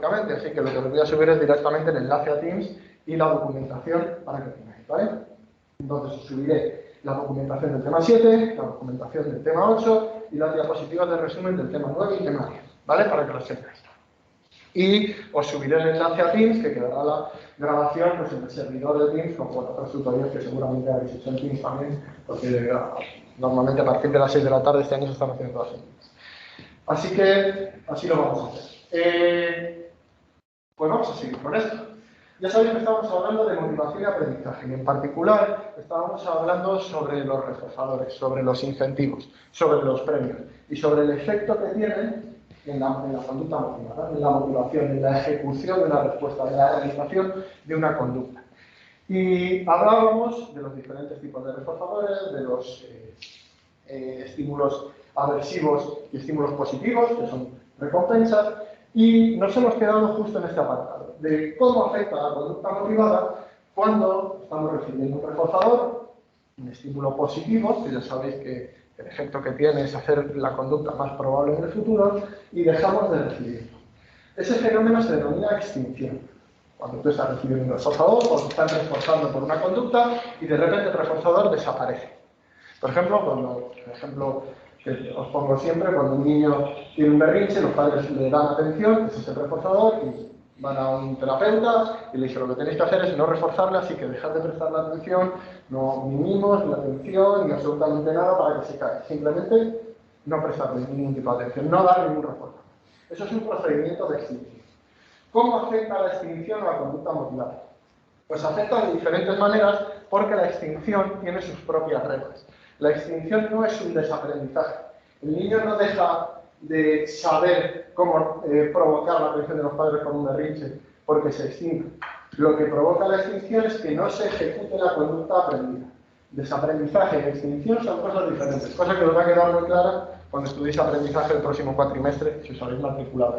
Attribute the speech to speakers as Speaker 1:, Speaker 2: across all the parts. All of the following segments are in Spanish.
Speaker 1: automáticamente, así que lo que os voy a subir es directamente el enlace a Teams y la documentación para que tengáis, ¿vale? Entonces os subiré la documentación del tema 7, la documentación del tema 8 y las diapositivas de resumen del tema 9 y tema 10, ¿vale? Para que lo sepáis. Y os subiré el enlace a Teams, que quedará la grabación pues, en el servidor de Teams, con otras tutorías que seguramente habéis hecho en Teams también, porque normalmente a partir de las 6 de la tarde este año se están haciendo todas en Teams. Así que así lo vamos a hacer. Pues vamos a seguir con esto. Ya sabéis que estábamos hablando de motivación y aprendizaje, y en particular estábamos hablando sobre los reforzadores, sobre los incentivos, sobre los premios y sobre el efecto que tienen en la conducta motivada, en la motivación, en la ejecución de una respuesta, en la realización de una conducta. Y hablábamos de los diferentes tipos de reforzadores, de los estímulos aversivos y estímulos positivos, que son recompensas, y nos hemos quedado justo en este apartado, de cómo afecta a la conducta motivada cuando estamos recibiendo un reforzador, un estímulo positivo, que ya sabéis que el efecto que tiene es hacer la conducta más probable en el futuro, y dejamos de recibirlo. Ese fenómeno se denomina extinción. Cuando tú estás recibiendo un reforzador, o te están reforzando por una conducta, y de repente el reforzador desaparece. Por ejemplo, que os pongo siempre, cuando un niño tiene un berrinche, los padres le dan atención, ese es el reforzador, y van a un terapeuta y le dicen lo que tenéis que hacer es no reforzarle, así que dejad de prestarle atención, no mimos, ni atención, ni absolutamente nada para que se caiga. Simplemente no prestarle ningún tipo de atención, no dar ningún refuerzo. Eso es un procedimiento de extinción. ¿Cómo afecta la extinción a la conducta motivada? Pues afecta de diferentes maneras porque la extinción tiene sus propias reglas. La extinción no es un desaprendizaje. El niño no deja de saber cómo provocar la atención de los padres con un berrinche porque se extingue. Lo que provoca la extinción es que no se ejecute la conducta aprendida. Desaprendizaje y extinción son cosas diferentes, cosa que os va a quedar muy clara cuando estudiéis aprendizaje el próximo cuatrimestre, si os habéis matriculado.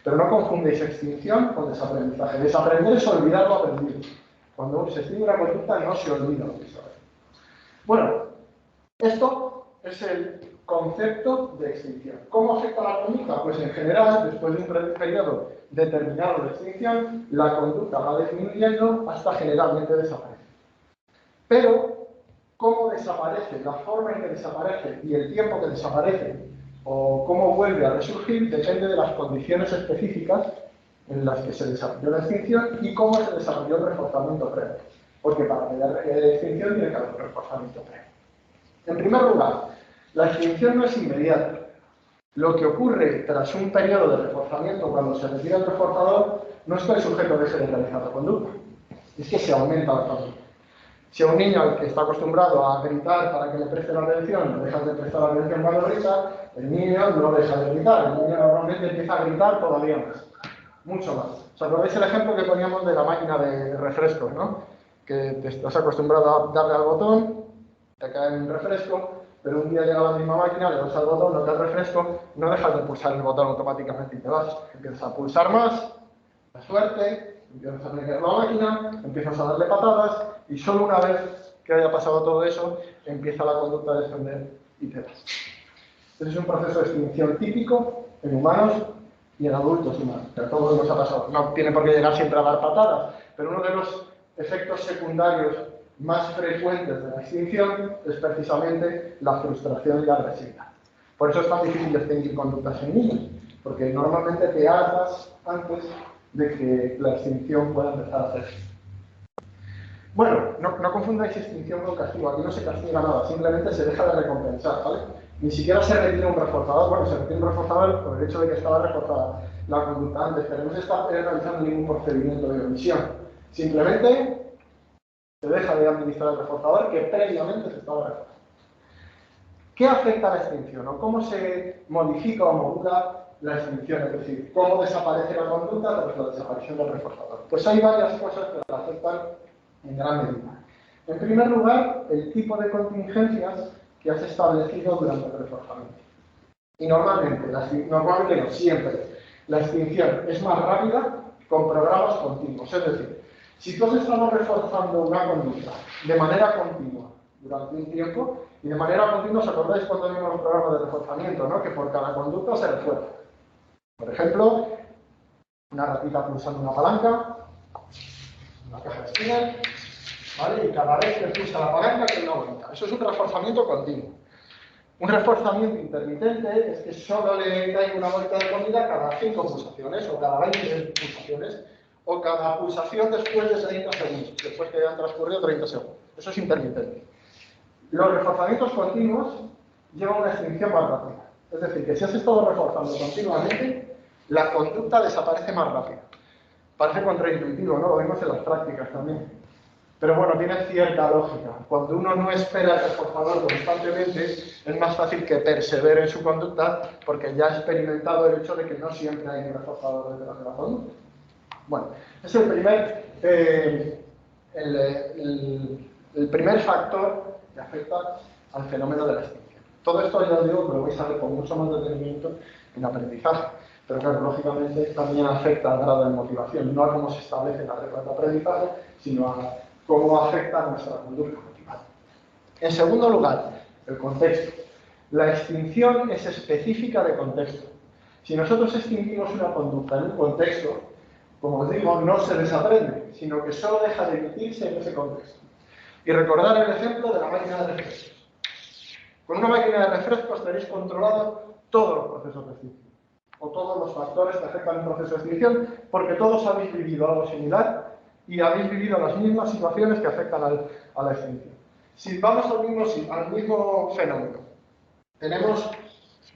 Speaker 1: Pero no confundéis extinción con desaprendizaje. Desaprender es olvidar lo aprendido. Cuando se extingue una conducta no se olvida lo que se aprende. Bueno, esto es el concepto de extinción. ¿Cómo afecta la conducta? Pues en general, después de un periodo determinado de extinción, la conducta va disminuyendo hasta generalmente desaparecer. Pero, ¿cómo desaparece? La forma en que desaparece y el tiempo que desaparece o cómo vuelve a resurgir depende de las condiciones específicas en las que se desarrolló la extinción y cómo se desarrolló el reforzamiento previo. Porque para que haya extinción tiene que haber un reforzamiento previo. En primer lugar, la extinción no es inmediata. Lo que ocurre tras un periodo de reforzamiento cuando se retira el reforzador no es que el sujeto deje de realizar la conducta, es que se aumenta la conducta. Si a un niño que está acostumbrado a gritar para que le preste la atención, le dejas de prestar la atención cuando grita, el niño no deja de gritar, el niño normalmente empieza a gritar todavía más, mucho más. ¿Os acordáis el ejemplo que poníamos de la máquina de refrescos, ¿no? Que te estás acostumbrado a darle al botón, te cae un refresco, pero un día llega la misma máquina, le das al botón, no cae el refresco, no dejas de pulsar el botón automáticamente y te vas. Empiezas a pulsar más, la suerte, empiezas a meter la máquina, empiezas a darle patadas y solo una vez que haya pasado todo eso, empieza la conducta a descender y te vas. Este es un proceso de extinción típico en humanos y en adultos humanos, que a todos nos ha pasado. No tiene por qué llegar siempre a dar patadas, pero uno de los efectos secundarios más frecuentes de la extinción es precisamente la frustración y la agresividad. Por eso es tan difícil extinguir conductas en niños, porque normalmente te hartas antes de que la extinción pueda empezar a hacerse. Bueno, no confundáis extinción con castigo. Aquí no se castiga nada, simplemente se deja de recompensar, ¿vale? Ni siquiera se retira un reforzador. Bueno, se retira un reforzador por el hecho de que estaba reforzada la conducta antes, pero no se está realizando ningún procedimiento de omisión. Simplemente se deja de administrar el reforzador que previamente se estaba reforzando. ¿Qué afecta a la extinción? ¿O cómo se modifica o modula la extinción? Es decir, ¿cómo desaparece la conducta tras la desaparición del reforzador? Pues hay varias cosas que la afectan en gran medida. En primer lugar, el tipo de contingencias que has establecido durante el reforzamiento. Y normalmente no siempre, la extinción es más rápida con programas continuos. Es decir, si tú has estado reforzando una conducta de manera continua durante un tiempo, y de manera continua, ¿os acordáis cuando vimos los programas de reforzamiento, ¿no? Que por cada conducta se refuerza? Por ejemplo, una ratita pulsando una palanca, una caja de Skinner, ¿vale? Y cada vez que pulsa la palanca tiene una bolita. Eso es un reforzamiento continuo. Un reforzamiento intermitente es que solo le cae una bolita de comida cada 5 pulsaciones, o cada 20 pulsaciones, o cada pulsación después de 30 segundos, después que hayan transcurrido 30 segundos. Eso es intermitente. Los reforzamientos continuos llevan una extinción más rápida. Es decir, que si has estado reforzando continuamente, la conducta desaparece más rápido. Parece contraintuitivo, ¿no? Lo vemos en las prácticas también. Pero bueno, tiene cierta lógica. Cuando uno no espera el reforzador constantemente, es más fácil que persevere en su conducta porque ya ha experimentado el hecho de que no siempre hay un reforzador detrás de la conducta. Bueno, es el primer factor que afecta al fenómeno de la extinción. Todo esto ya os digo que lo vais a ver con mucho más detenimiento en aprendizaje. Pero claro, lógicamente también afecta al grado de motivación, no a cómo se establece la regla de aprendizaje, sino a cómo afecta a nuestra conducta motivada. En segundo lugar, el contexto. La extinción es específica de contexto. Si nosotros extinguimos una conducta en un contexto, como os digo, no se desaprende, sino que solo deja de emitirse en ese contexto. Y recordar el ejemplo de la máquina de refrescos. Con una máquina de refrescos tenéis controlado todos los procesos de extinción, o todos los factores que afectan un proceso de extinción, porque todos habéis vivido algo similar y habéis vivido las mismas situaciones que afectan a la extinción. Si vamos al mismo fenómeno, tenemos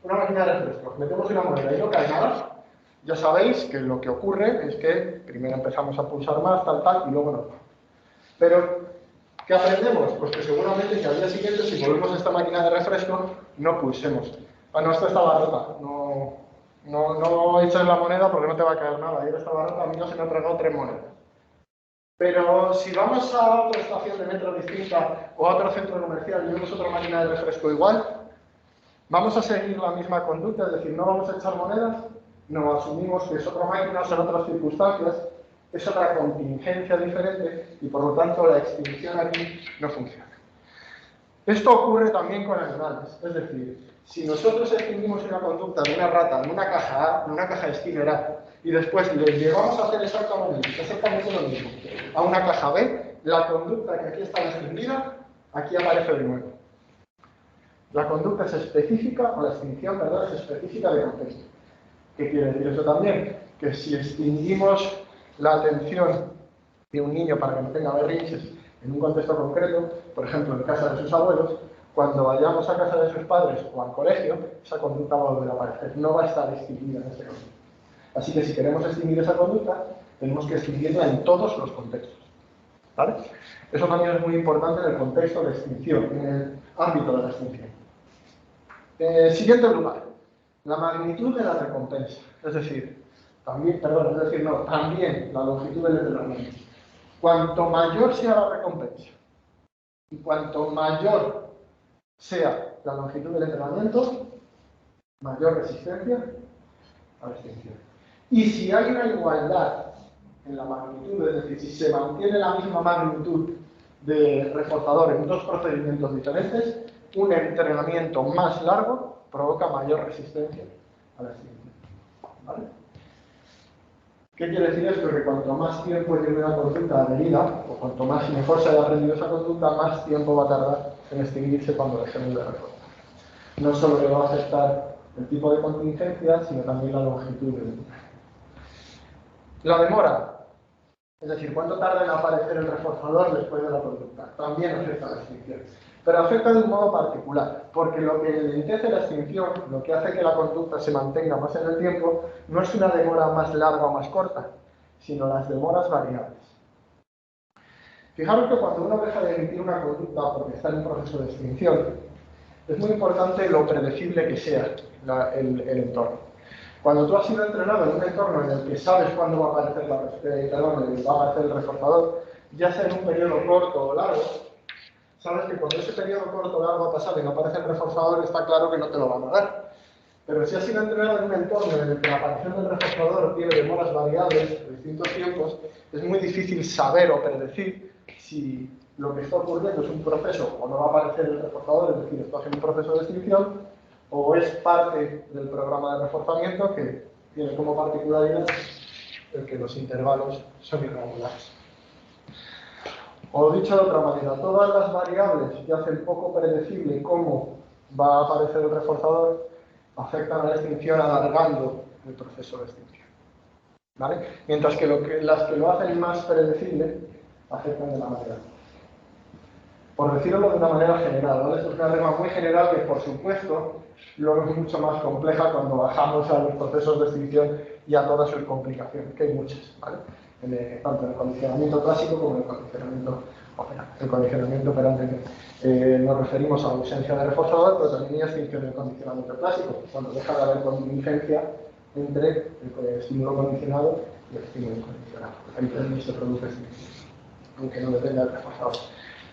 Speaker 1: una máquina de refrescos, metemos una moneda y no cae nada, ya sabéis que lo que ocurre es que primero empezamos a pulsar más, tal, y luego no. Pero, ¿qué aprendemos? Pues que seguramente que al día siguiente, si volvemos a esta máquina de refresco, no pulsemos. Bueno, esta estaba rota, no eches la moneda porque no te va a caer nada. Ayer estaba rota, a mí no se me han tragado 3 monedas. Pero si vamos a otra estación de metro distinta o a otro centro comercial y vemos otra máquina de refresco igual, ¿vamos a seguir la misma conducta? Es decir, ¿no vamos a echar monedas? No, asumimos que es otra máquina, son otras circunstancias, es otra contingencia diferente y por lo tanto la extinción aquí no funciona. Esto ocurre también con animales, es decir, si nosotros extinguimos una conducta de una rata en una caja A, en una caja de Skinner A, y después le llevamos a hacer exactamente lo mismo a una caja B, la conducta que aquí está extinguida, aquí aparece de nuevo. La conducta es específica, o la extinción, perdón, es específica de contexto. ¿Qué quiere decir eso también? Que si extinguimos la atención de un niño para que no tenga berrinches en un contexto concreto, por ejemplo en casa de sus abuelos, cuando vayamos a casa de sus padres o al colegio, esa conducta va a volver a aparecer, no va a estar extinguida en ese contexto. Así que si queremos extinguir esa conducta, tenemos que extinguirla en todos los contextos. ¿Vale? Eso también es muy importante en el contexto de extinción, en el ámbito de la extinción. Siguiente lugar, la magnitud de la recompensa. Es decir, también la longitud del entrenamiento. Cuanto mayor sea la recompensa y cuanto mayor sea la longitud del entrenamiento, mayor resistencia a la extinción. Y si hay una igualdad en la magnitud, es decir, si se mantiene la misma magnitud de reforzador en dos procedimientos diferentes, un entrenamiento más largo provoca mayor resistencia a la extinción. ¿Vale? ¿Qué quiere decir esto? Que cuanto más tiempo lleve una conducta adherida, o cuanto más mejor se haya aprendido esa conducta, más tiempo va a tardar en extinguirse cuando dejemos de reforzar. No solo le va a afectar el tipo de contingencia, sino también la longitud del. La demora, es decir, cuánto tarda en aparecer el reforzador después de la conducta, también afecta a la extinción. Pero afecta de un modo particular, porque lo que lentece la extinción, lo que hace que la conducta se mantenga más en el tiempo, no es una demora más larga o más corta, sino las demoras variables. Fijaros que cuando uno deja de emitir una conducta porque está en un proceso de extinción, es muy importante lo predecible que sea el entorno. Cuando tú has sido entrenado en un entorno en el que sabes cuándo va a aparecer el reforzador, ya sea en un periodo corto o largo, sabes que cuando ese periodo corto o largo ha pasado y no aparece el reforzador, está claro que no te lo van a dar. Pero si has sido entrenado en un entorno en el que la aparición del reforzador tiene demoras variables de distintos tiempos, es muy difícil saber o predecir si lo que está ocurriendo es un proceso o no va a aparecer el reforzador, es decir, estás en un proceso de extinción, o es parte del programa de reforzamiento que tiene como particularidad el que los intervalos son irregulares. O dicho de otra manera, todas las variables que hacen poco predecible cómo va a aparecer el reforzador afectan a la extinción alargando el proceso de extinción. ¿Vale? Mientras que, las que lo hacen más predecible afectan de la manera. Por decirlo de una manera general, ¿vale? Esto es una regla muy general que, por supuesto, luego es mucho más compleja cuando bajamos a los procesos de extinción y a todas sus complicaciones, que hay muchas, ¿vale? Tanto en el condicionamiento clásico como en el condicionamiento operante. El condicionamiento operante nos referimos a la ausencia de reforzador, pero también hay extinción del condicionamiento clásico, cuando deja de haber contingencia entre el estímulo condicionado y el estímulo incondicionado. Ahí se produce extinción, aunque no dependa del reforzador.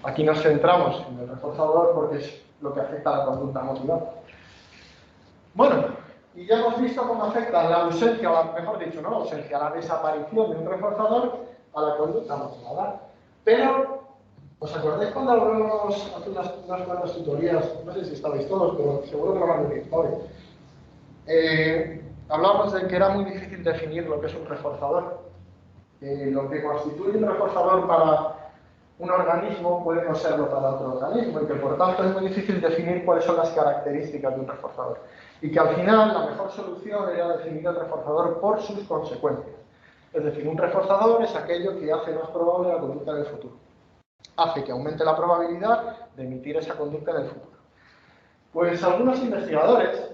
Speaker 1: Aquí nos centramos en el reforzador porque es lo que afecta a la conducta motivada. Bueno, y ya hemos visto cómo afecta la ausencia, o mejor dicho, no la ausencia, la desaparición de un reforzador a la conducta motivada. Pero, ¿os acordáis cuando hablamos hace unas cuantas tutorías? No sé si estabais todos, pero seguro que lo van a decir hoy. Hablamos de que era muy difícil definir lo que es un reforzador. Lo que constituye un reforzador para un organismo puede no serlo para otro organismo y que por tanto es muy difícil definir cuáles son las características de un reforzador. Y que al final la mejor solución era definir el reforzador por sus consecuencias. Es decir, un reforzador es aquello que hace más probable la conducta en el futuro. Hace que aumente la probabilidad de emitir esa conducta en el futuro. Pues algunos investigadores,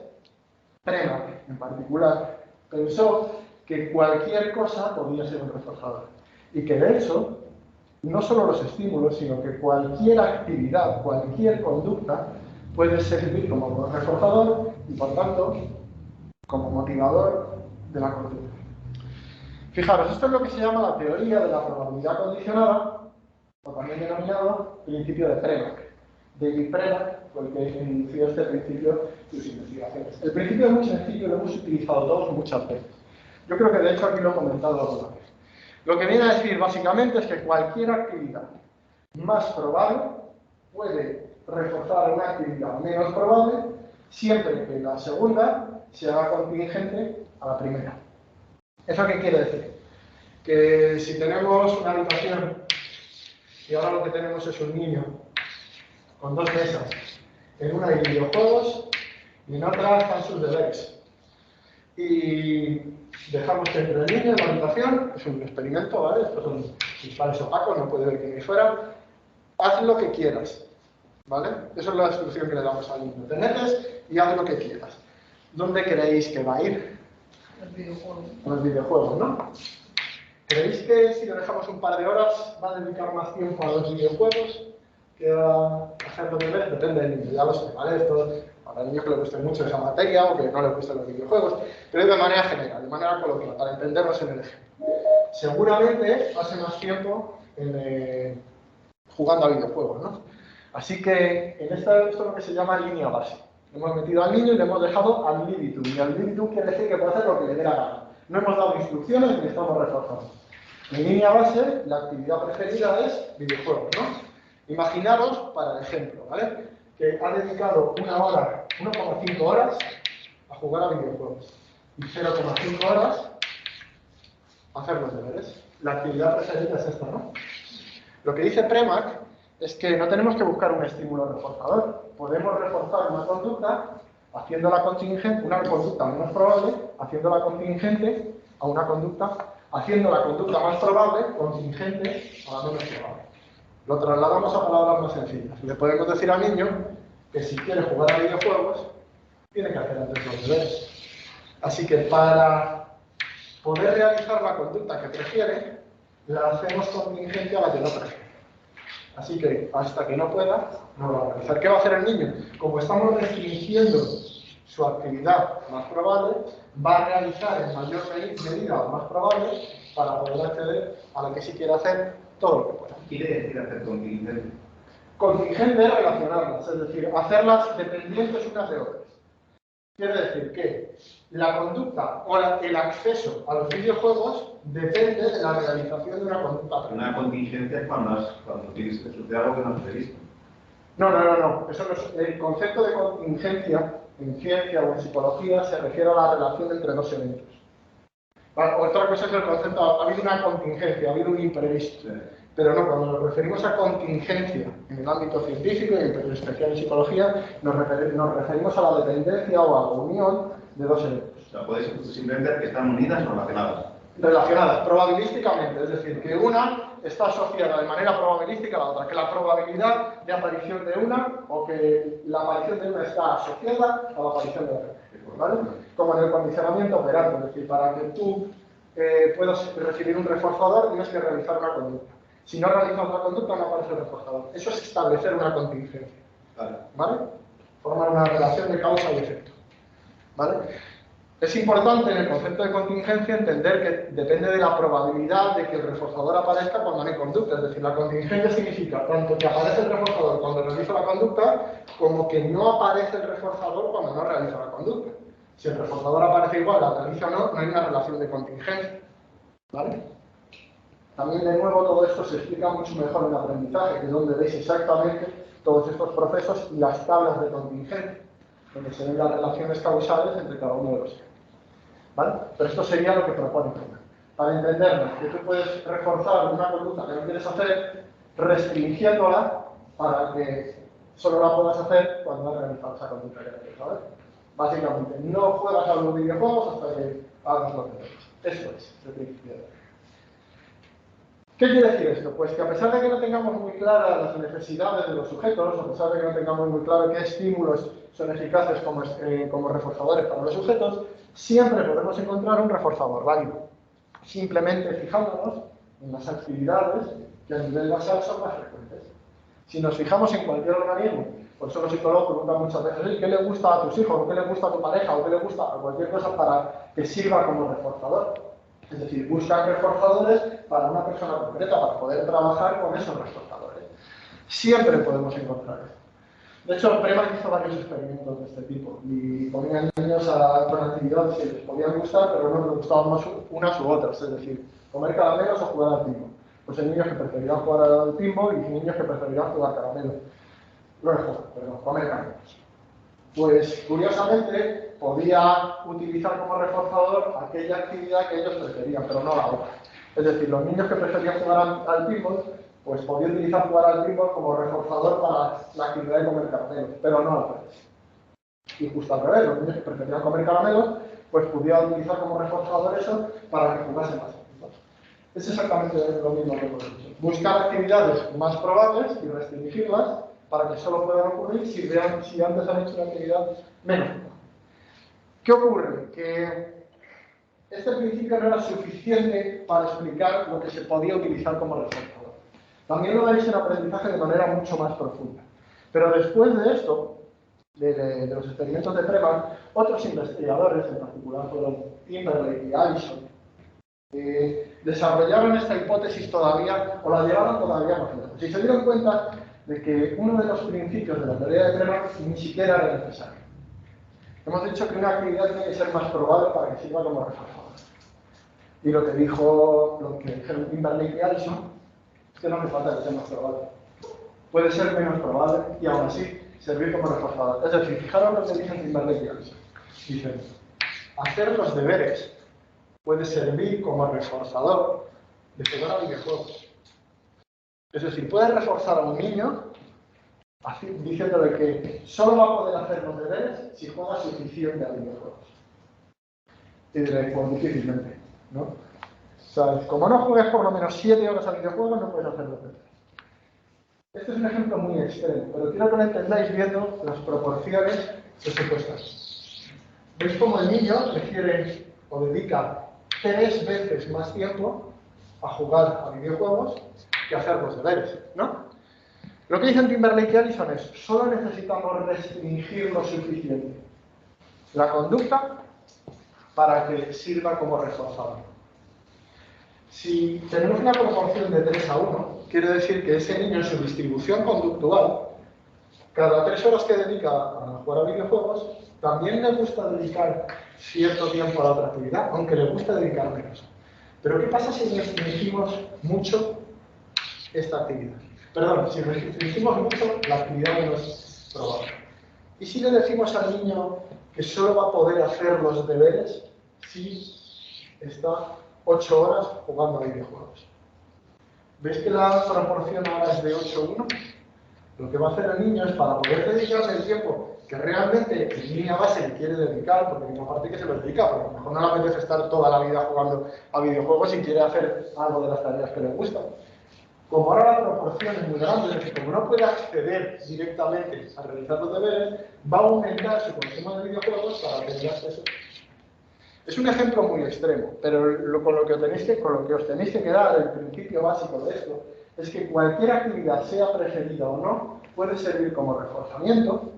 Speaker 1: Premack en particular, pensó que cualquier cosa podía ser un reforzador. Y que de hecho, no solo los estímulos, sino que cualquier actividad, cualquier conducta puede servir como reforzador y, por tanto, como motivador de la conducta. Fijaros, esto es lo que se llama la teoría de la probabilidad condicionada, o también denominado principio de Premack. David Premack fue el que inició este principio en sus investigaciones. El principio es muy sencillo, lo hemos utilizado todos muchas veces. Yo creo que de hecho aquí lo he comentado alguna vez. Lo que viene a decir básicamente es que cualquier actividad más probable puede reforzar una actividad menos probable siempre que la segunda se haga contingente a la primera. ¿Eso qué quiere decir? Que si tenemos una habitación y ahora lo que tenemos es un niño con dos mesas, en una hay videojuegos y en otra están sus deberes. Y dejamos que entre el niño en la habitación, es un experimento, ¿vale? Estos son cristales opacos, no puede ver quién hay fuera. Haz lo que quieras, ¿vale? Esa es la instrucción que le damos al niño. Te metes y haz lo que quieras. ¿Dónde creéis que va a ir?
Speaker 2: Los videojuegos.
Speaker 1: Los videojuegos, ¿no? ¿Creéis que si le dejamos un par de horas va a dedicar más tiempo a los videojuegos que a hacer lo que ve? Depende del niño, ya lo sé, ¿vale? Esto, para el niño que le guste mucho esa materia o que no le gusten los videojuegos, pero de manera general, de manera coloquial, para entendernos en el ejemplo. Seguramente pase más tiempo jugando a videojuegos, ¿no? Así que en esto es lo que se llama línea base. Hemos metido al niño y le hemos dejado al libitum. Y al libitum quiere decir que puede hacer lo que le dé la gana. No hemos dado instrucciones ni estamos reforzando. En línea base, la actividad preferida es videojuegos, ¿no? Imaginaros, para el ejemplo, ¿vale? Que ha dedicado 1,5 horas a jugar a videojuegos y 0,5 horas a hacer los deberes. La actividad preferida es esta, ¿no? Lo que dice Premack es que no tenemos que buscar un estímulo reforzador. Podemos reforzar una conducta haciéndola contingente, una conducta menos probable, haciéndola contingente a una conducta, haciendo la conducta más probable contingente a la menos probable. Lo trasladamos a palabras más sencillas. Le podemos decir al niño que si quiere jugar a videojuegos, tiene que hacer antes los deberes. Así que para poder realizar la conducta que prefiere, la hacemos contingente a la que no prefiere. Así que hasta que no pueda, no lo va a realizar. ¿Qué va a hacer el niño? Como estamos restringiendo su actividad más probable, va a realizar en mayor medida o más probable para poder acceder a la que sí quiere hacer todo lo que pueda.
Speaker 3: ¿Quiere decir hacer contingente?
Speaker 1: Contingente es relacionarlas, es decir, hacerlas dependientes unas de otras. Quiere decir que la conducta o el acceso a los videojuegos depende de la realización de una conducta.
Speaker 3: Una contingencia es cuando tienes que suceder algo que no has previsto.
Speaker 1: No. Eso no es, el concepto de contingencia en ciencia o en psicología se refiere a la relación entre dos eventos. Otra cosa es el concepto, ha habido una contingencia, ha habido un imprevisto. Pero no, cuando nos referimos a contingencia en el ámbito científico y en especial en psicología, nos referimos a la dependencia o a la unión de dos elementos.
Speaker 3: O sea, podéis simplemente ver que están unidas o relacionadas.
Speaker 1: Relacionadas, probabilísticamente, es decir, que una está asociada de manera probabilística a la otra, que la probabilidad de aparición de una o que la aparición de una está asociada a la aparición de otra, ¿vale? Como en el condicionamiento operante, es decir, para que tú puedas recibir un reforzador tienes que realizar una conducta. Si no realizas la conducta no aparece el reforzador. Eso es establecer una contingencia, ¿vale? Formar una relación de causa y efecto, ¿vale? Es importante en el concepto de contingencia entender que depende de la probabilidad de que el reforzador aparezca cuando no hay conducta. Es decir, la contingencia significa tanto que aparece el reforzador cuando realiza la conducta, como que no aparece el reforzador cuando no realiza la conducta. Si el reforzador aparece igual, la realiza o no, no hay una relación de contingencia, ¿vale? También, de nuevo, todo esto se explica mucho mejor en el aprendizaje, que es donde veis exactamente todos estos procesos y las tablas de contingencia, donde se ven las relaciones causales entre cada uno de los ejemplos, ¿vale? Pero esto sería lo que propone Freeman. Para entendernos que tú puedes reforzar una conducta que no quieres hacer, restringiéndola para que solo la puedas hacer cuando has realizado esa conducta que quieres, ¿sabes? Básicamente, no juegas a los videojuegos hasta que hagas lo que quieres. Eso es el principio. ¿Qué quiere decir esto? Pues que a pesar de que no tengamos muy claras las necesidades de los sujetos, a pesar de que no tengamos muy claro qué estímulos son eficaces como reforzadores para los sujetos, siempre podemos encontrar un reforzador válido, simplemente fijándonos en las actividades que a nivel basal son más frecuentes. Si nos fijamos en cualquier organismo, por eso los psicólogos preguntan muchas veces, ¿qué le gusta a tus hijos? ¿O qué le gusta a tu pareja? ¿O qué le gusta a cualquier cosa para que sirva como reforzador? Es decir, buscan reforzadores para una persona concreta, para poder trabajar con esos reforzadores. Siempre podemos encontrar esto. De hecho, Freeman hizo varios experimentos de este tipo y ponían niños con actividades que les podían gustar, pero no les gustaban más unas u otras, es decir, comer caramelos o jugar al pinball. Pues hay niños que preferían jugar al pinball y niños que preferían jugar caramelos. Comer caramelos. Pues, curiosamente, podía utilizar como reforzador aquella actividad que ellos preferían, pero no la otra. Es decir, los niños que preferían jugar al pinball, pues podían utilizar jugar al pinball como reforzador para la actividad de comer caramelos, pero no al revés. Y justo al revés, los niños que preferían comer caramelos, pues podían utilizar como reforzador eso para que jugasen más. Es exactamente lo mismo que hemos dicho. Buscar actividades más probables y restringirlas para que solo puedan ocurrir si antes han hecho una actividad menos probable. ¿Qué ocurre? Que este principio no era suficiente para explicar lo que se podía utilizar como reforzador. También lo veis en aprendizaje de manera mucho más profunda. Pero después de esto, de los experimentos de Freeman, otros investigadores, en particular fueron Timberlake y Allison, desarrollaron esta hipótesis todavía, o la llevaron todavía más lejos. Y se dieron cuenta de que uno de los principios de la teoría de Freeman ni siquiera era necesario. Hemos dicho que una actividad tiene que ser más probable para que sirva como reforzador. Y lo que dijeron Timberlake y Allison es que no hace falta que sea más probable. Puede ser menos probable y aún así servir como reforzador. Es decir, fijaros lo que dicen Timberlake y Allison. Dicen, hacer los deberes puede servir como reforzador de jugar a videojuegos. Es decir, puede reforzar a un niño diciéndole que solo va a poder hacer los deberes si juega suficiente a videojuegos. Y diré, pues difícilmente, ¿no? ¿Sabes? Como no juegues por lo menos 7 horas a videojuegos, no puedes hacer los deberes. Este es un ejemplo muy extremo, pero quiero que lo entendáis viendo las proporciones presupuestarias. ¿Veis cómo el niño requiere o dedica 3 veces más tiempo a jugar a videojuegos que a hacer los deberes, ¿no? Lo que dicen Timberlake y Allison es, solo necesitamos restringir lo suficiente la conducta para que sirva como reforzador. Si tenemos una proporción de 3 a 1, quiere decir que ese niño en su distribución conductual, cada 3 horas que dedica a jugar a videojuegos, también le gusta dedicar cierto tiempo a la otra actividad, aunque le gusta dedicar menos. Pero ¿qué pasa si restringimos mucho esta actividad? Perdón, si restringimos mucho la actividad menos probable. ¿Y si le decimos al niño que solo va a poder hacer los deberes si está 8 horas jugando a videojuegos. ¿Veis que la proporción ahora es de 8:1? Lo que va a hacer el niño es, para poder dedicarle el tiempo que realmente en línea base le quiere dedicar, porque hay una parte que se lo dedica, porque a lo mejor no le apetece estar toda la vida jugando a videojuegos y quiere hacer algo de las tareas que le gustan. Como ahora la proporción es muy grande, es decir, como no puede acceder directamente a realizar los deberes, va a aumentar su consumo de videojuegos para tener acceso. Es un ejemplo muy extremo, pero con lo que os tenéis que quedar, el principio básico de esto, es que cualquier actividad, sea preferida o no, puede servir como reforzamiento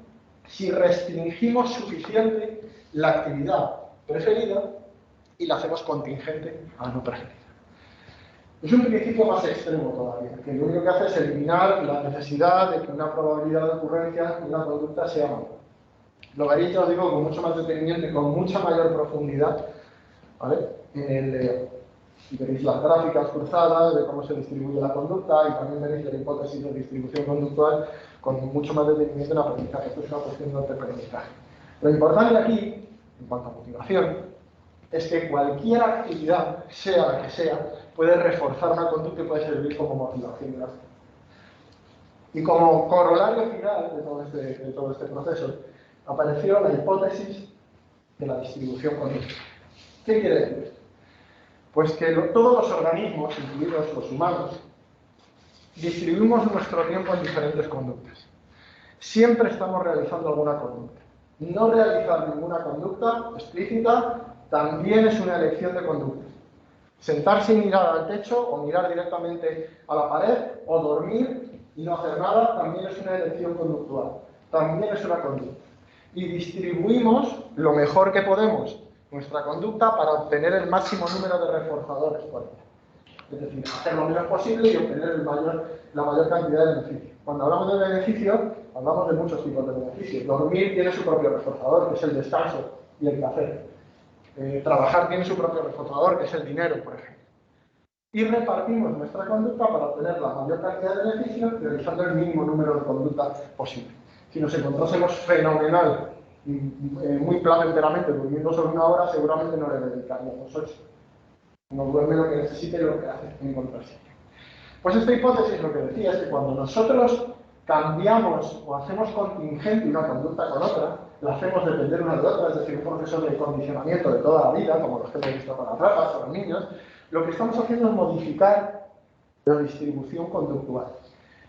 Speaker 1: si restringimos suficiente la actividad preferida y la hacemos contingente a la no preferida. Es un principio más extremo todavía, que lo único que hace es eliminar la necesidad de que una probabilidad de ocurrencia de una conducta sea mayor. Lo veréis, ya os digo, con mucho más detenimiento y con mucha mayor profundidad, ¿vale? Veréis las gráficas cruzadas de cómo se distribuye la conducta y también veréis la hipótesis de distribución conductual con mucho más detenimiento en aprendizaje. Esto es una cuestión de aprendizaje. Lo importante aquí, en cuanto a motivación, es que cualquier actividad, sea la que sea, puede reforzar una conducta y puede servir como motivación. Y como corolario final de todo este proceso, apareció la hipótesis de la distribución conductual. ¿Qué quiere decir esto? Pues que todos los organismos, incluidos los humanos, distribuimos nuestro tiempo en diferentes conductas. Siempre estamos realizando alguna conducta. No realizar ninguna conducta explícita también es una elección de conductas. Sentarse y mirar al techo, o mirar directamente a la pared, o dormir y no hacer nada, también es una elección conductual. También es una conducta. Y distribuimos lo mejor que podemos nuestra conducta para obtener el máximo número de reforzadores por ella. Es decir, hacer lo menos posible y obtener la mayor cantidad de beneficio. Cuando hablamos de beneficio, hablamos de muchos tipos de beneficios. Dormir tiene su propio reforzador, que es el descanso y el placer. Trabajar tiene su propio reforzador, que es el dinero, por ejemplo. Y repartimos nuestra conducta para obtener la mayor cantidad de beneficios, realizando el mínimo número de conductas posible. Si nos encontrásemos fenomenal, muy placenteramente, durmiendo solo 1 hora, seguramente no le dedicaríamos 8. Uno duerme lo que necesite y lo que hace en encontrarse. Pues esta hipótesis lo que decía es que cuando nosotros cambiamos o hacemos contingente una conducta con otra, la hacemos depender una de otra, es decir, un proceso de condicionamiento de toda la vida, como los que hemos visto con las ratas o los niños, lo que estamos haciendo es modificar la distribución conductual.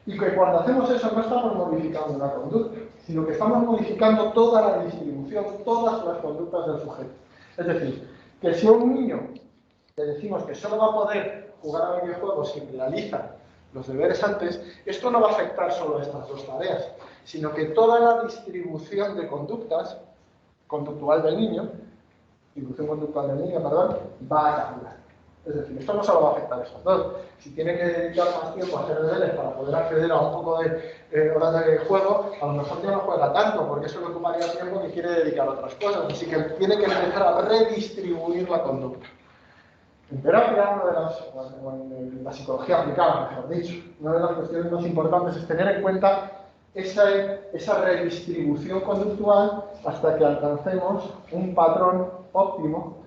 Speaker 1: Y que cuando hacemos eso no estamos modificando una conducta, sino que estamos modificando toda la distribución, todas las conductas del sujeto. Es decir, que si a un niño le decimos que solo va a poder jugar a videojuegos si realiza los deberes antes, esto no va a afectar solo a estas 2 tareas, sino que toda la distribución de conductual del niño, va a cambiar. Es decir, esto no solo va a afectar a esas 2. Si tiene que dedicar más tiempo a hacer deberes para poder acceder a un poco de horas de juego, a lo mejor ya no juega tanto, porque eso le ocuparía tiempo que quiere dedicar a otras cosas. Así que tiene que empezar a redistribuir la conducta. En terapia, o en la psicología aplicada, mejor dicho, una de las cuestiones más importantes es tener en cuenta esa redistribución conductual hasta que alcancemos un patrón óptimo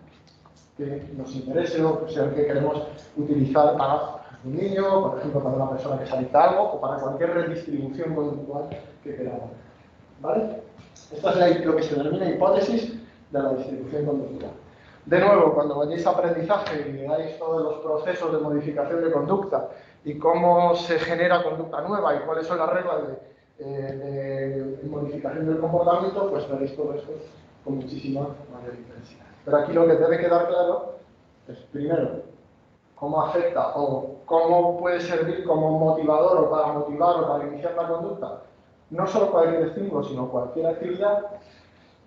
Speaker 1: que nos interese o que sea el que queremos utilizar para un niño, por ejemplo, para una persona que se adicta a algo o para cualquier redistribución conductual que queramos. ¿Vale? Esta es lo que se denomina hipótesis de la distribución conductual. De nuevo, cuando vayáis a aprendizaje y veáis todos los procesos de modificación de conducta y cómo se genera conducta nueva y cuáles son las reglas de modificación del comportamiento, pues veréis todo esto con muchísima mayor intensidad. Pero aquí lo que debe quedar claro es, primero, cómo afecta o cómo puede servir como motivador o para motivar o para iniciar la conducta, no solo cualquier estímulo, sino cualquier actividad,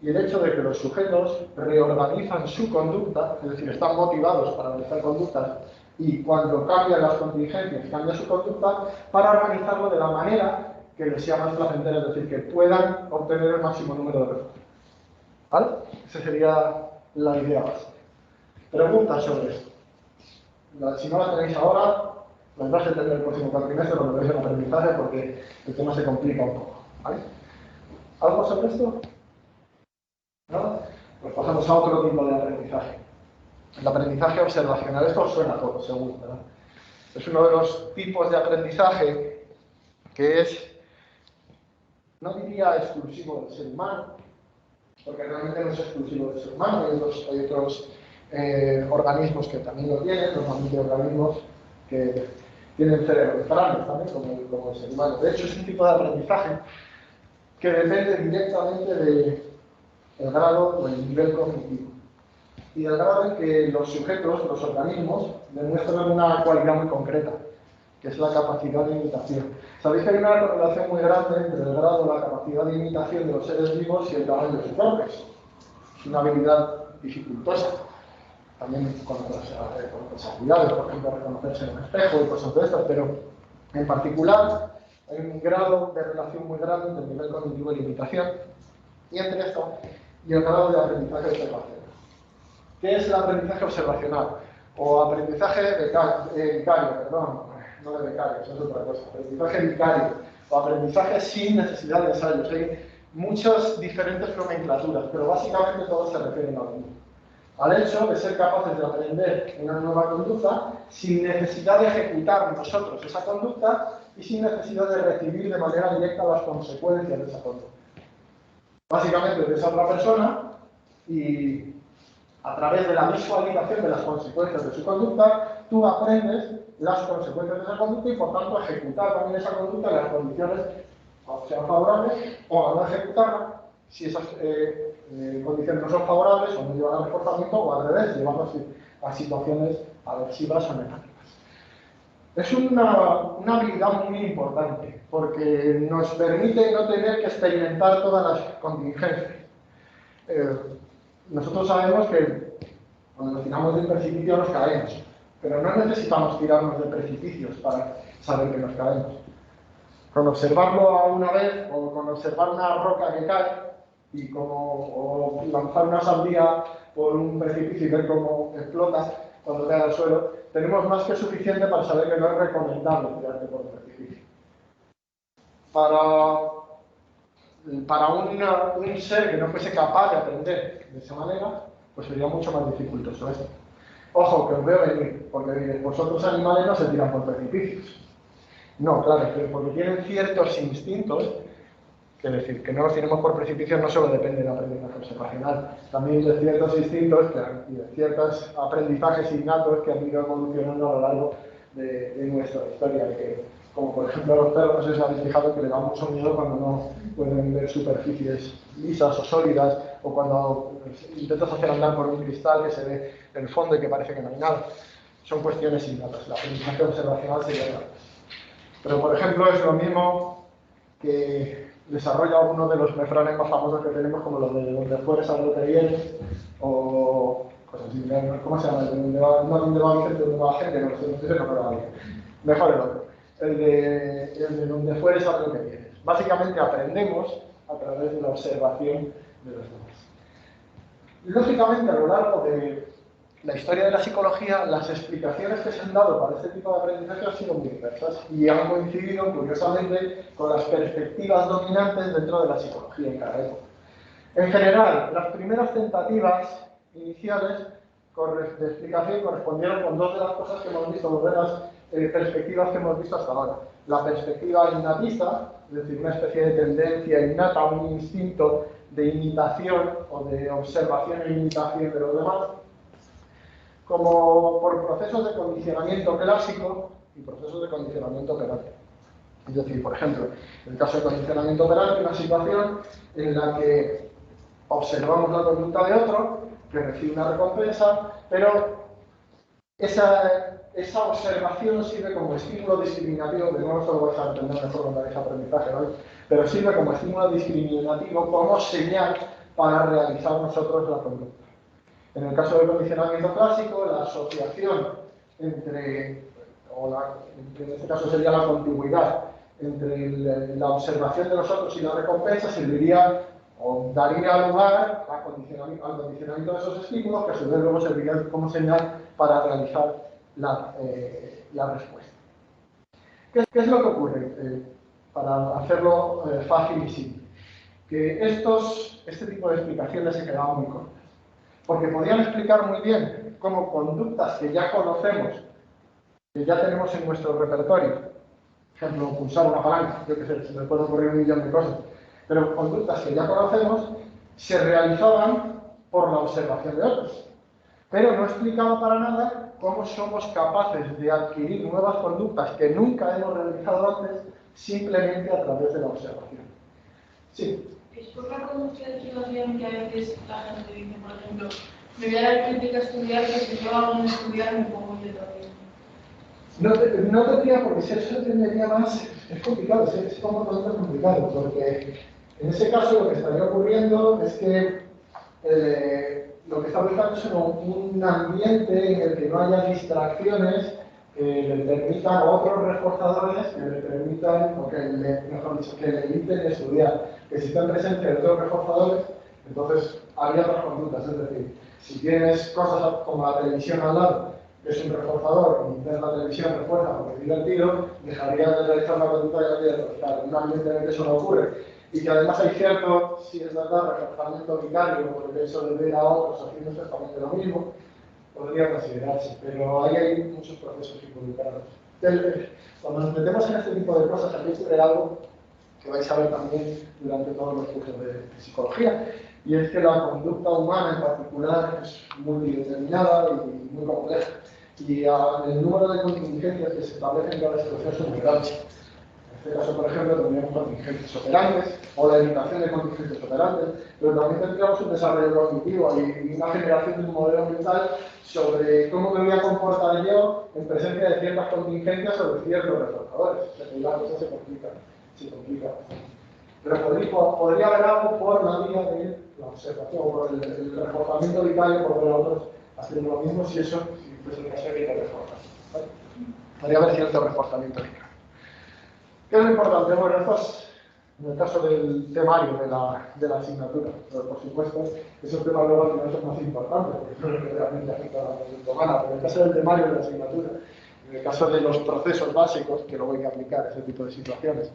Speaker 1: y el hecho de que los sujetos reorganizan su conducta, es decir, están motivados para realizar conductas, y cuando cambian las contingencias, cambia su conducta, para organizarlo de la manera que les sea más placentera, es decir, que puedan obtener el máximo número de resultados. ¿Vale? Esa sería la idea básica. Preguntas sobre esto. Si no las tenéis ahora, las vais a tener el próximo cuatrimestre cuando veáis el aprendizaje porque el tema se complica un poco. ¿Vale? ¿Algo sobre esto? ¿No? Pues pasamos a otro tipo de aprendizaje. El aprendizaje observacional, esto os suena a todos, seguro, ¿verdad? Es uno de los tipos de aprendizaje que es, no diría exclusivo del ser humano, porque realmente no es exclusivo del ser humano, hay otros organismos que también lo tienen, normalmente organismos que tienen cerebros grandes también, como el ser humano. De hecho, es un tipo de aprendizaje que depende directamente del grado o el nivel cognitivo y del grado en que los sujetos, los organismos, demuestran una cualidad muy concreta, que es la capacidad de imitación. Sabéis que hay una correlación muy grande entre el grado o la capacidad de imitación de los seres vivos y el tamaño de sus cuerpos. Es una habilidad dificultosa. También con otras habilidades, por ejemplo, reconocerse en un espejo y cosas de estas, pero en particular hay un grado de relación muy grande entre el nivel cognitivo y la imitación, y entre esto y el grado de aprendizaje observacional. ¿Qué es el aprendizaje observacional? O aprendizaje vicario, perdón, no de becario, eso es otra cosa. Aprendizaje vicario o aprendizaje sin necesidad de ensayos. Hay muchas diferentes nomenclaturas, pero básicamente todos se refieren a lo mismo. Al hecho de ser capaces de aprender una nueva conducta sin necesidad de ejecutar nosotros esa conducta y sin necesidad de recibir de manera directa las consecuencias de esa conducta. Básicamente ves a otra persona y a través de la visualización de las consecuencias de su conducta, tú aprendes las consecuencias de esa conducta y por tanto ejecutar también esa conducta en las condiciones sean favorables o a no ejecutarla si esas condiciones no son favorables o no llevan al reforzamiento o al revés, llevando a situaciones aversivas o negativas. Es una habilidad muy importante porque nos permite no tener que experimentar todas las contingencias. Nosotros sabemos que cuando nos tiramos de un precipicio nos caemos, pero no necesitamos tirarnos de precipicios para saber que nos caemos. Con observarlo a una vez o con observar una roca que cae o lanzar una sandía por un precipicio y ver cómo explota cuando cae al suelo, tenemos más que suficiente para saber que no es recomendable tirarte por un precipicio. Para un ser que no fuese capaz de aprender de esa manera, pues sería mucho más dificultoso esto. Ojo, que os veo venir, porque vosotros animales no se tiran por precipicios. No, claro, pero porque tienen ciertos instintos, que decir, que no los tenemos por precipicios no solo depende del aprendizaje observacional, también de ciertos instintos y de ciertos aprendizajes innatos que han ido evolucionando a lo largo de nuestra historia, como por ejemplo a los perros, no sé si habéis fijado que le da mucho miedo cuando no pueden ver superficies lisas o sólidas, o cuando intentas hacer andar por un cristal que se ve en el fondo y que parece que no hay nada. Son cuestiones innatas, el aprendizaje observacional sería otra cosa. Pero por ejemplo es lo mismo que desarrolla uno de los refranes más famosos que tenemos, como los de donde fueres a lo que vienes, o cosas así, ¿cómo se llama? No donde va Vicente, donde va gente, no sé, no me va bien. Mejor el otro. El de donde fueres a lo que vienes. Básicamente aprendemos a través de la observación de los demás. Lógicamente, a lo largo de la historia de la psicología, las explicaciones que se han dado para este tipo de aprendizaje han sido muy diversas y han coincidido, curiosamente, con las perspectivas dominantes dentro de la psicología en cada época. En general, las primeras tentativas iniciales de explicación correspondieron con dos de las cosas que hemos visto, dos de las perspectivas que hemos visto hasta ahora. La perspectiva innatista, es decir, una especie de tendencia innata, un instinto de imitación o de observación e imitación de los demás, como por procesos de condicionamiento clásico y procesos de condicionamiento operante. Es decir, por ejemplo, en el caso de condicionamiento operante, una situación en la que observamos la conducta de otro, que recibe una recompensa, pero esa observación sirve como estímulo discriminativo, de nuevo esto lo vais a entender mejor cuando hagáis aprendizaje, ¿no? Pero sirve como estímulo discriminativo, como señal para realizar nosotros la conducta. En el caso del condicionamiento clásico, la asociación entre, en este caso sería la contigüidad, entre la observación de los otros y la recompensa serviría o daría lugar al condicionamiento de esos estímulos, que a su vez luego serviría como señal para realizar la respuesta. ¿Qué es lo que ocurre? Para hacerlo fácil y simple. Que este tipo de explicaciones se quedaban muy cortas. Porque podían explicar muy bien cómo conductas que ya conocemos, que ya tenemos en nuestro repertorio, por ejemplo, pulsar una palanca, yo qué sé, se me puede ocurrir un millón de cosas, pero conductas que ya conocemos se realizaban por la observación de otros. Pero no explicaba para nada cómo somos capaces de adquirir nuevas conductas que nunca hemos realizado antes simplemente a través de la observación. Sí.
Speaker 2: Es por la conducta de situación que a veces la gente dice, por ejemplo, me voy a dar crítica a estudiar, que si yo hago un estudiar me pongo yo también.
Speaker 1: No tendría, porque si eso tendería más, es complicado, es comportamiento complicado, porque en ese caso lo que estaría ocurriendo es que lo que está buscando es un ambiente en el que no haya distracciones que le permitan, a otros reforzadores que le permitan, o que mejor dicho, que le eviten estudiar. Que si está en presencia de otros reforzadores, entonces habría otras conductas. Es decir, si tienes cosas como la televisión al lado, que es un reforzador, y ver la televisión refuerza porque es divertido, dejaría de realizar la conducta que había de reforzar. En un ambiente en el que eso no ocurre. Y que además hay cierto, si es verdad, reforzamiento vicario, porque eso de ver a otros haciendo exactamente lo mismo, podría considerarse, pero ahí hay muchos procesos involucrados. Cuando nos metemos en este tipo de cosas, aquí esto es algo que vais a ver también durante todos los cursos de psicología, y es que la conducta humana en particular es multideterminada y muy compleja, y el número de contingencias que se establecen en cada situación son muy grandes. En este caso, por ejemplo, tendríamos contingentes operantes o la evitación de contingentes operantes, pero también tendríamos un desarrollo cognitivo y una generación de un modelo mental sobre cómo me voy a comportar yo en presencia de ciertas contingencias o de ciertos reforzadores. O sea, que la cosa se complica bastante. Pero podría haber algo por la vía de la observación o por el reforzamiento vicario, por ver a otros haciendo lo mismo, si eso fuese el caso de que te reforzas. ¿Vale? Podría haber cierto reforzamiento vicario. ¿Qué es lo importante? Bueno, esto es en el caso del temario de la asignatura, pero por supuesto, esos temas luego al final son más importantes, porque son los que realmente afectan a la conducta humana, pero en el caso del temario de la asignatura, en el caso de los procesos básicos, que luego hay que aplicar a ese tipo de situaciones,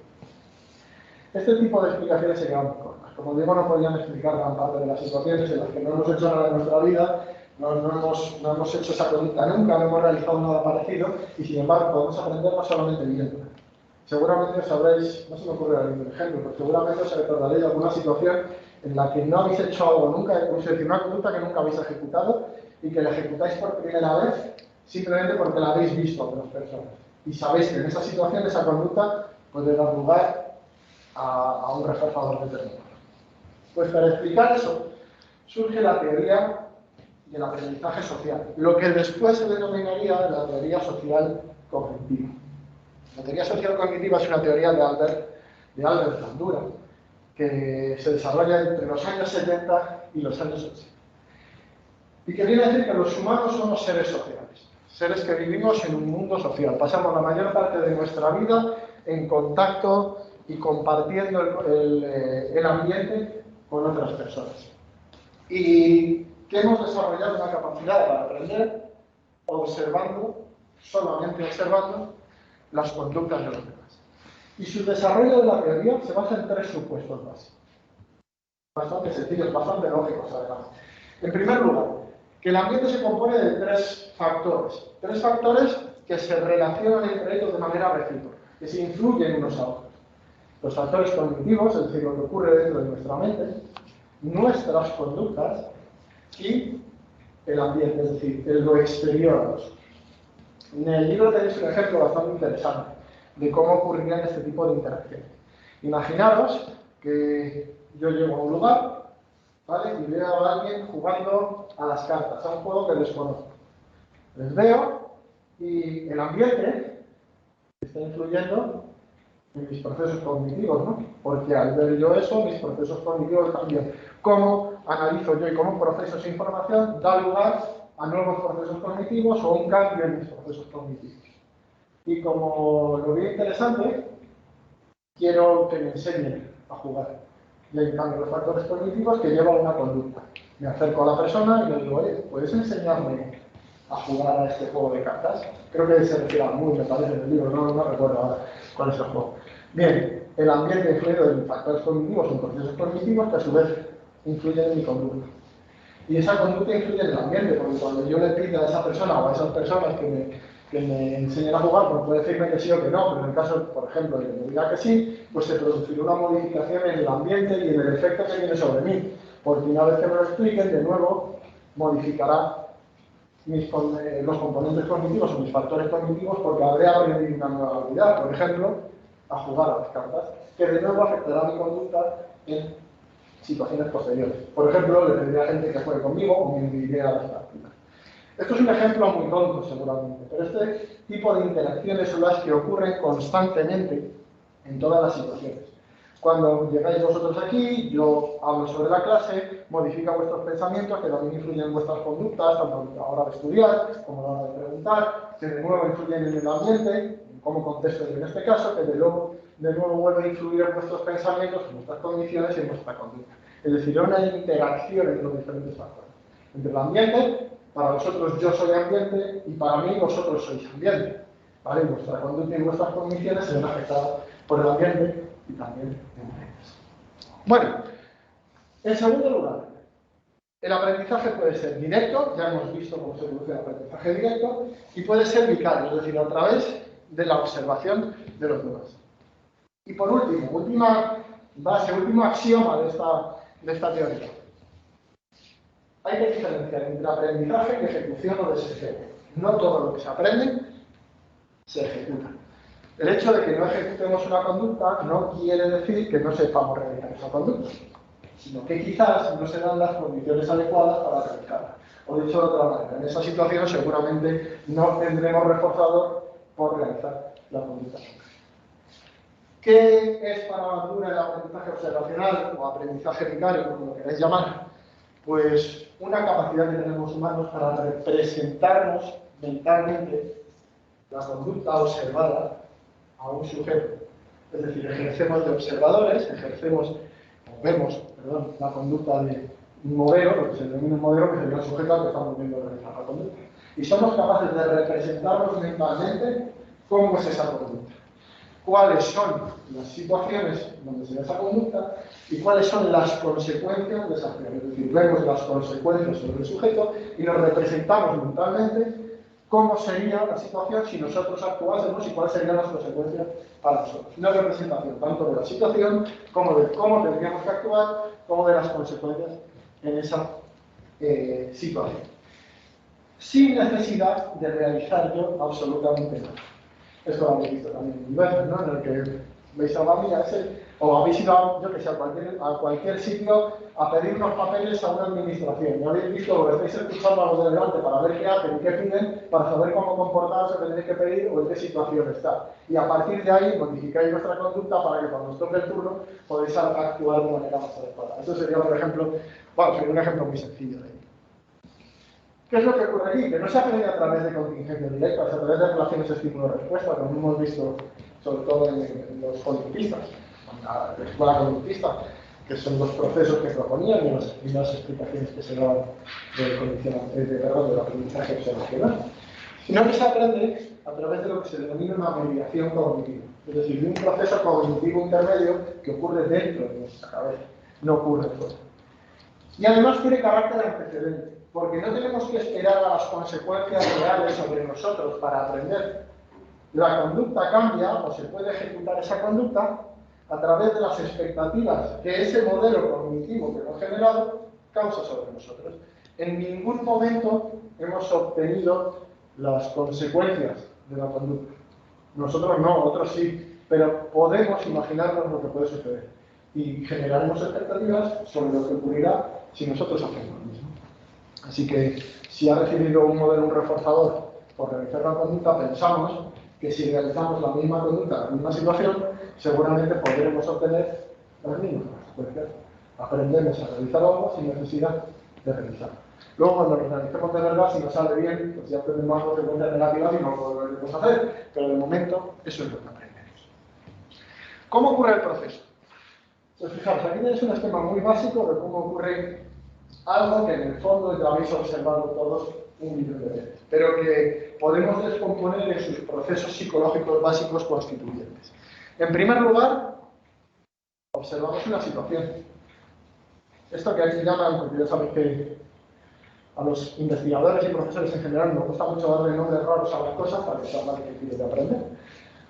Speaker 1: este tipo de explicaciones se quedan muy cortas. Como digo, no podrían explicar gran parte de las situaciones en las que no hemos hecho nada en nuestra vida, no hemos hecho esa conducta nunca, no hemos realizado nada parecido, y sin embargo podemos aprender no solamente viendo. Seguramente os sabréis, no se me ocurre ningún ejemplo, pero seguramente os recordaréis de alguna situación en la que no habéis hecho algo nunca, es decir, una conducta que nunca habéis ejecutado y que la ejecutáis por primera vez simplemente porque la habéis visto a otras personas. Y sabéis que en esa situación, esa conducta puede dar lugar a un reforzador determinado. Pues para explicar eso, surge la teoría del aprendizaje social, lo que después se denominaría la teoría social cognitiva. La teoría social cognitiva es una teoría de Albert Bandura, que se desarrolla entre los años 70 y los años 80. Y que viene a decir que los humanos somos seres sociales, seres que vivimos en un mundo social. Pasamos la mayor parte de nuestra vida en contacto y compartiendo el ambiente con otras personas. Y que hemos desarrollado una capacidad para aprender observando, solamente observando, las conductas de los demás. Y su desarrollo de la teoría se basa en tres supuestos básicos. Bastante sencillos, bastante lógicos además. En primer lugar, que el ambiente se compone de tres factores que se relacionan entre ellos de manera recíproca, que se influyen unos a otros. Los factores cognitivos, es decir, lo que ocurre dentro de nuestra mente, nuestras conductas y el ambiente, es decir, lo exterior a nosotros. En el libro tenéis un ejemplo bastante interesante de cómo ocurrirían este tipo de interacciones. Imaginaros que yo llego a un lugar, ¿vale? Y veo a alguien jugando a las cartas, a un juego que desconozco. Les veo y el ambiente está influyendo en mis procesos cognitivos, ¿no? Porque al ver yo eso, mis procesos cognitivos también. Cómo analizo yo y cómo proceso esa información da lugar a nuevos procesos cognitivos o un cambio en mis procesos cognitivos. Y como lo veo interesante, quiero que me enseñen a jugar. Y hay cambios los factores cognitivos que llevan a una conducta. Me acerco a la persona y le digo, oye, ¿puedes enseñarme a jugar a este juego de cartas? Creo que se refiere a muy, me parece, en el libro, no recuerdo ahora cuál es el juego. Bien, el ambiente influye en factores cognitivos o en procesos cognitivos que a su vez influyen en mi conducta. Y esa conducta influye en el ambiente, porque cuando yo le pido a esa persona o a esas personas que me enseñen a jugar, pues puede decirme que sí o que no, pero en el caso, por ejemplo, de que me diga que sí, pues se producirá una modificación en el ambiente y en el efecto que tiene sobre mí, porque una vez que me lo expliquen, de nuevo, modificará los componentes cognitivos o mis factores cognitivos porque habré aprendido una nueva habilidad, por ejemplo, a jugar a las cartas, que de nuevo afectará mi conducta en situaciones posteriores. Por ejemplo, le pediré a gente que juegue conmigo o me invitaré a las prácticas. Esto es un ejemplo muy tonto, seguramente, pero este tipo de interacciones son las que ocurren constantemente en todas las situaciones. Cuando llegáis vosotros aquí, yo hablo sobre la clase, modifica vuestros pensamientos, que también influyen en vuestras conductas, tanto a la hora de estudiar como a la hora de preguntar, que de nuevo influyen en el ambiente, en cómo contesto yo en este caso, que de nuevo vuelve a influir en vuestros pensamientos, en vuestras condiciones y en vuestra conducta. Es decir, hay una interacción entre los diferentes factores. Entre el ambiente, para vosotros yo soy ambiente y para mí vosotros sois ambiente. ¿Vale? Vuestra conducta y vuestras condiciones se ven afectadas por el ambiente y también en ellas. Bueno, en segundo lugar, el aprendizaje puede ser directo, ya hemos visto cómo se produce el aprendizaje directo, y puede ser vicario, es decir, a través de la observación de los demás. Y por último, última base, último axioma de esta teoría. Hay que diferenciar entre aprendizaje y ejecución o desempeño. No todo lo que se aprende se ejecuta. El hecho de que no ejecutemos una conducta no quiere decir que no sepamos realizar esa conducta, sino que quizás no se dan las condiciones adecuadas para realizarla. O dicho de otra manera, en esa situación seguramente no tendremos reforzador por realizar la conducta. ¿Qué es para Bandura el aprendizaje observacional o aprendizaje vicario, como lo queráis llamar? Pues una capacidad que tenemos humanos para representarnos mentalmente la conducta observada a un sujeto. Es decir, ejercemos de observadores, vemos la conducta de un modelo, lo que se denomina un modelo, que sería un sujeto al que estamos viendo realizar la conducta. Y somos capaces de representarnos mentalmente cómo es esa conducta, cuáles son las situaciones donde se da esa conducta y cuáles son las consecuencias de esa acción. Es decir, vemos las consecuencias sobre el sujeto y nos representamos mentalmente cómo sería la situación si nosotros actuásemos y cuáles serían las consecuencias para nosotros. Una representación tanto de la situación como de cómo tendríamos que actuar, como de las consecuencias en esa situación. Sin necesidad de realizar yo absolutamente nada. Esto lo habéis visto también en niveles, ¿no? En el que veis a la mía o habéis ido, yo que sé, a cualquier sitio a pedir unos papeles a una administración. Ya habéis visto o estáis escuchando a los de delante para ver qué hacen y qué piden, para saber cómo comportarse, qué tenéis que pedir o en qué situación está. Y a partir de ahí modificáis vuestra conducta para que cuando os toque el turno podáis actuar de manera más adecuada. Eso sería, por ejemplo, sería un ejemplo muy sencillo de ello. ¿Qué es lo que ocurre aquí? Que no se aprende a través de contingencia directa, a través de relaciones estímulo-respuesta, como hemos visto sobre todo en los conductistas, en la escuela conductista, que son los procesos que proponían y las primeras explicaciones que se daban del aprendizaje observacional. Sino que se aprende a través de lo que se denomina una mediación cognitiva, es decir, de un proceso cognitivo intermedio que ocurre dentro de nuestra cabeza, no ocurre fuera. Y además tiene carácter antecedente, porque no tenemos que esperar a las consecuencias reales sobre nosotros para aprender. La conducta cambia o se puede ejecutar esa conducta a través de las expectativas que ese modelo cognitivo que hemos generado causa sobre nosotros. En ningún momento hemos obtenido las consecuencias de la conducta. Nosotros no, otros sí, pero podemos imaginarnos lo que puede suceder y generaremos expectativas sobre lo que ocurrirá si nosotros hacemos lo mismo. Así que si ha recibido un modelo, un reforzador por realizar la conducta, pensamos que si realizamos la misma conducta en la misma situación, seguramente podremos obtener las mismas consecuencias. Aprendemos a realizar algo sin necesidad de realizarlo. Luego, cuando lo realicemos de verdad, si nos sale bien, pues ya tenemos consecuencias negativas y no lo volveremos a hacer. Pero de momento, eso es lo que aprendemos. ¿Cómo ocurre el proceso? Pues fijaros, aquí tenéis un esquema muy básico de cómo ocurre algo que en el fondo ya habéis observado todos un millón de veces, pero que podemos descomponer en sus procesos psicológicos básicos constituyentes. En primer lugar, observamos una situación. Esto que aquí llaman, porque ya sabéis que A los investigadores y profesores en general nos gusta mucho darle nombres raros a las cosas para que sea más difícil de aprender.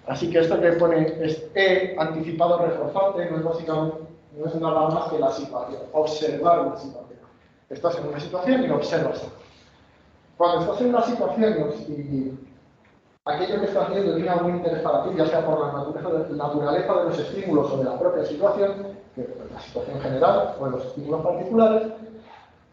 Speaker 1: Así que esto que pone es E anticipado reforzante, no es nada más que la situación, observar una situación. Estás en una situación y observas. Cuando estás en una situación y aquello que estás viendo tiene algún interés para ti, ya sea por la naturaleza de los estímulos o de la propia situación, que la situación general o de los estímulos particulares,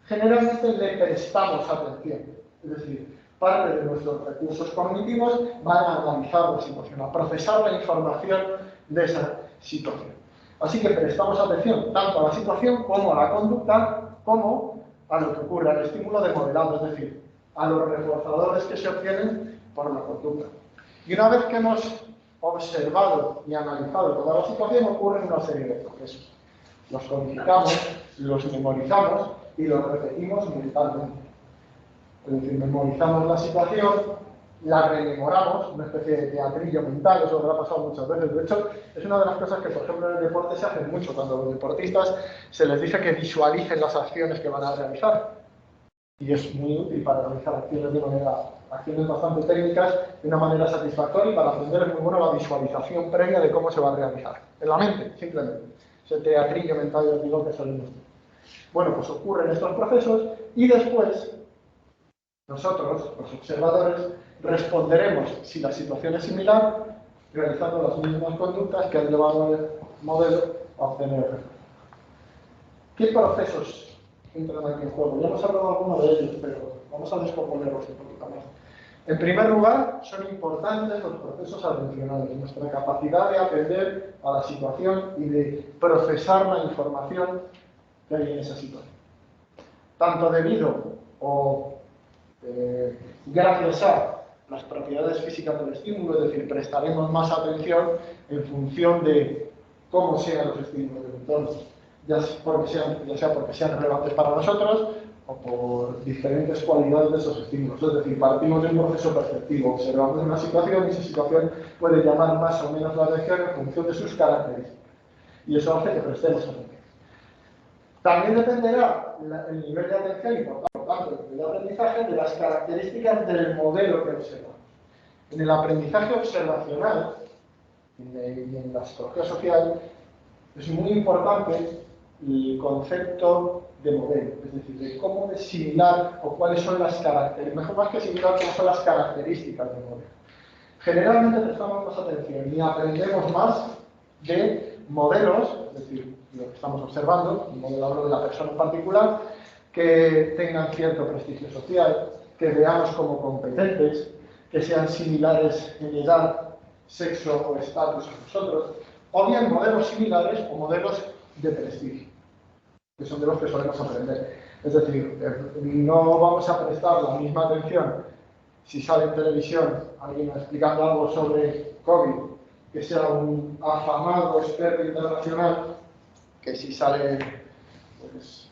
Speaker 1: generalmente le prestamos atención. Es decir, parte de nuestros recursos cognitivos van a analizar la situación, a procesar la información de esa situación. Así que prestamos atención tanto a la situación como a la conducta, como a lo que ocurre, al estímulo de modelado, es decir, a los reforzadores que se obtienen por la conducta. Y una vez que hemos observado y analizado toda la situación, ocurren una serie de procesos. Los codificamos, los memorizamos y los repetimos mentalmente. Es decir, memorizamos la situación, la rememoramos, una especie de teatrillo mental, eso lo ha pasado muchas veces. De hecho, es una de las cosas que, por ejemplo, en el deporte se hace mucho. Cuando a los deportistas se les dice que visualicen las acciones que van a realizar. Y es muy útil para realizar acciones bastante técnicas de una manera satisfactoria, y para aprender es muy bueno la visualización previa de cómo se va a realizar. En la mente, simplemente. Ese teatrillo mental, yo digo, que solemos tener. Bueno, pues ocurren estos procesos y después nosotros, los observadores, responderemos si la situación es similar, realizando las mismas conductas que han llevado al modelo a obtener el resultado. ¿Qué procesos entran aquí en juego? Ya hemos hablado de algunos de ellos, pero vamos a descomponerlos un poquito más. En primer lugar, son importantes los procesos atencionales, nuestra capacidad de atender a la situación y de procesar la información que hay en esa situación. Tanto debido o gracias a las propiedades físicas del estímulo, es decir, prestaremos más atención en función de cómo sean los estímulos del entorno, ya sea porque sean relevantes para nosotros o por diferentes cualidades de esos estímulos. Es decir, partimos de un proceso perceptivo, observamos una situación y esa situación puede llamar más o menos la atención en función de sus características. Y eso hace que prestemos atención. También dependerá el nivel de atención y, por tanto, el nivel de aprendizaje de las características del modelo que observamos. En el aprendizaje observacional y en la psicología social es muy importante el concepto de modelo, es decir, de cómo de similar o cuáles son las características, mejor más que similar, cómo son las características del modelo. Generalmente prestamos más atención y aprendemos más de modelos, es decir, lo que estamos observando, un modelo hablo de la persona en particular, que tengan cierto prestigio social, que veamos como competentes, que sean similares en edad, sexo o estatus a nosotros, o bien modelos similares o modelos de prestigio, que son de los que solemos aprender. Es decir, no vamos a prestar la misma atención si sale en televisión alguien explicando algo sobre COVID, que sea un afamado experto internacional, que si sale, pues,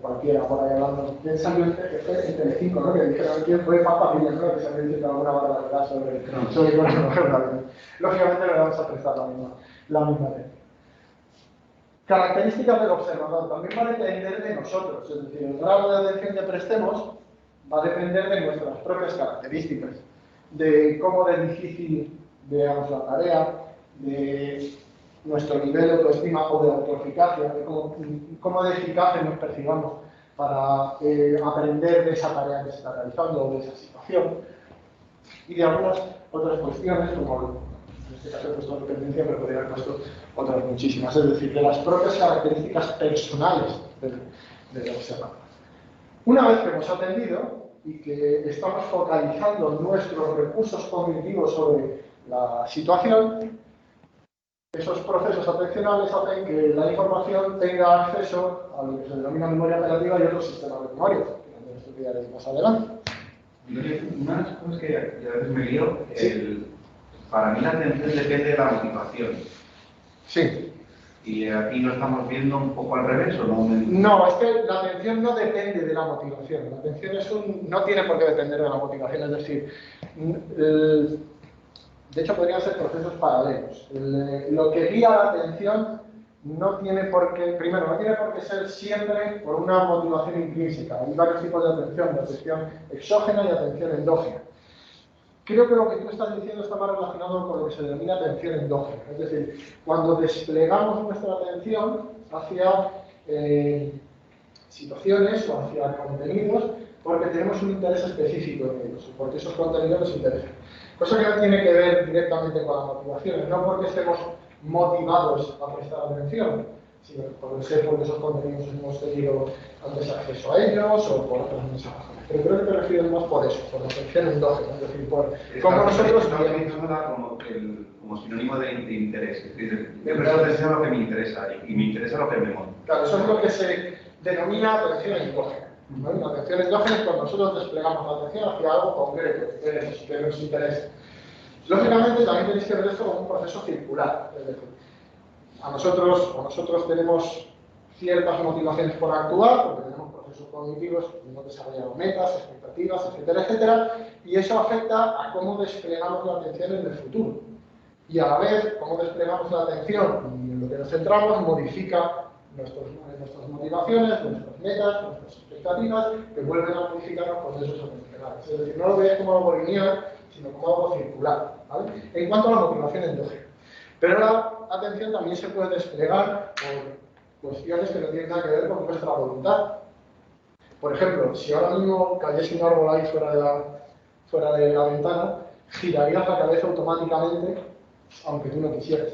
Speaker 1: cualquiera por ahí hablando. ¿Quién salió en Telecinco, no? Que dijeron quién fue Papa Villa, ¿no? Que salió diciendo alguna barbaridad sobre coronavirus. Lógicamente le vamos a prestar la misma atención. Características del observador. También va a depender de nosotros. Es decir, el grado de atención que prestemos va a depender de nuestras propias características. De cómo de difícil veamos la tarea, de nuestro nivel de autoestima o de autoeficacia, de cómo de eficaces nos percibamos para aprender de esa tarea que se está realizando o de esa situación, y de algunas otras cuestiones, como en este caso he puesto dependencia, pero podría haber puesto otras muchísimas, es decir, de las propias características personales del observador. Una vez que hemos aprendido y que estamos focalizando nuestros recursos cognitivos sobre la situación, esos procesos atencionales hacen que la información tenga acceso a lo que se denomina memoria operativa y otros sistemas de memoria, que también estudiaré más adelante.
Speaker 3: Una de las cosas que yo a veces me lío,
Speaker 1: Sí.
Speaker 3: Para mí la atención depende de la motivación.
Speaker 1: Sí.
Speaker 3: Y aquí lo estamos viendo un poco al revés, ¿o no?
Speaker 1: No, es que la atención no depende de la motivación. La atención no tiene por qué depender de la motivación, es decir, de hecho podrían ser procesos paralelos. Lo que guía la atención no tiene por qué, primero, no tiene por qué ser siempre por una motivación intrínseca. Hay varios tipos de atención exógena y atención endógena. Creo que lo que tú estás diciendo está más relacionado con lo que se denomina atención endógena. Es decir, cuando desplegamos nuestra atención hacia situaciones o hacia contenidos porque tenemos un interés específico en ellos, o porque esos contenidos nos interesan. Cosa que no tiene que ver directamente con las motivaciones, no porque estemos motivados a prestar atención, sino porque esos contenidos hemos tenido antes acceso a ellos o por otras muchas razones. Pero creo que te refieres más por eso, por la atención endógena, es decir, por cómo nosotros...
Speaker 3: Como sinónimo de interés, es decir, me presto atención a lo que me interesa y me interesa lo que me motiva.
Speaker 1: Claro, eso es lo que se denomina atención endógena. ¿No? La atención endógena es cuando nosotros desplegamos la atención hacia algo concreto que nos interesa. Lógicamente también tenéis que ver esto como un proceso circular. Es decir, nosotros tenemos ciertas motivaciones por actuar, porque tenemos procesos cognitivos, hemos desarrollado metas, expectativas, etcétera, etcétera, y eso afecta a cómo desplegamos la atención en el futuro. Y a la vez, cómo desplegamos la atención y en lo que nos centramos modifica nuestras motivaciones, nuestras metas, nuestras expectativas, que vuelven a modificar los procesos atencionales. Es decir, no lo veáis como algo lineal, sino como algo circular, ¿vale? En cuanto a la motivación endógena. Pero la atención también se puede desplegar por cuestiones que no tienen nada que ver con nuestra voluntad. Por ejemplo, si ahora mismo cayese un árbol ahí fuera de la ventana, girarías la cabeza automáticamente, aunque tú no quisieras.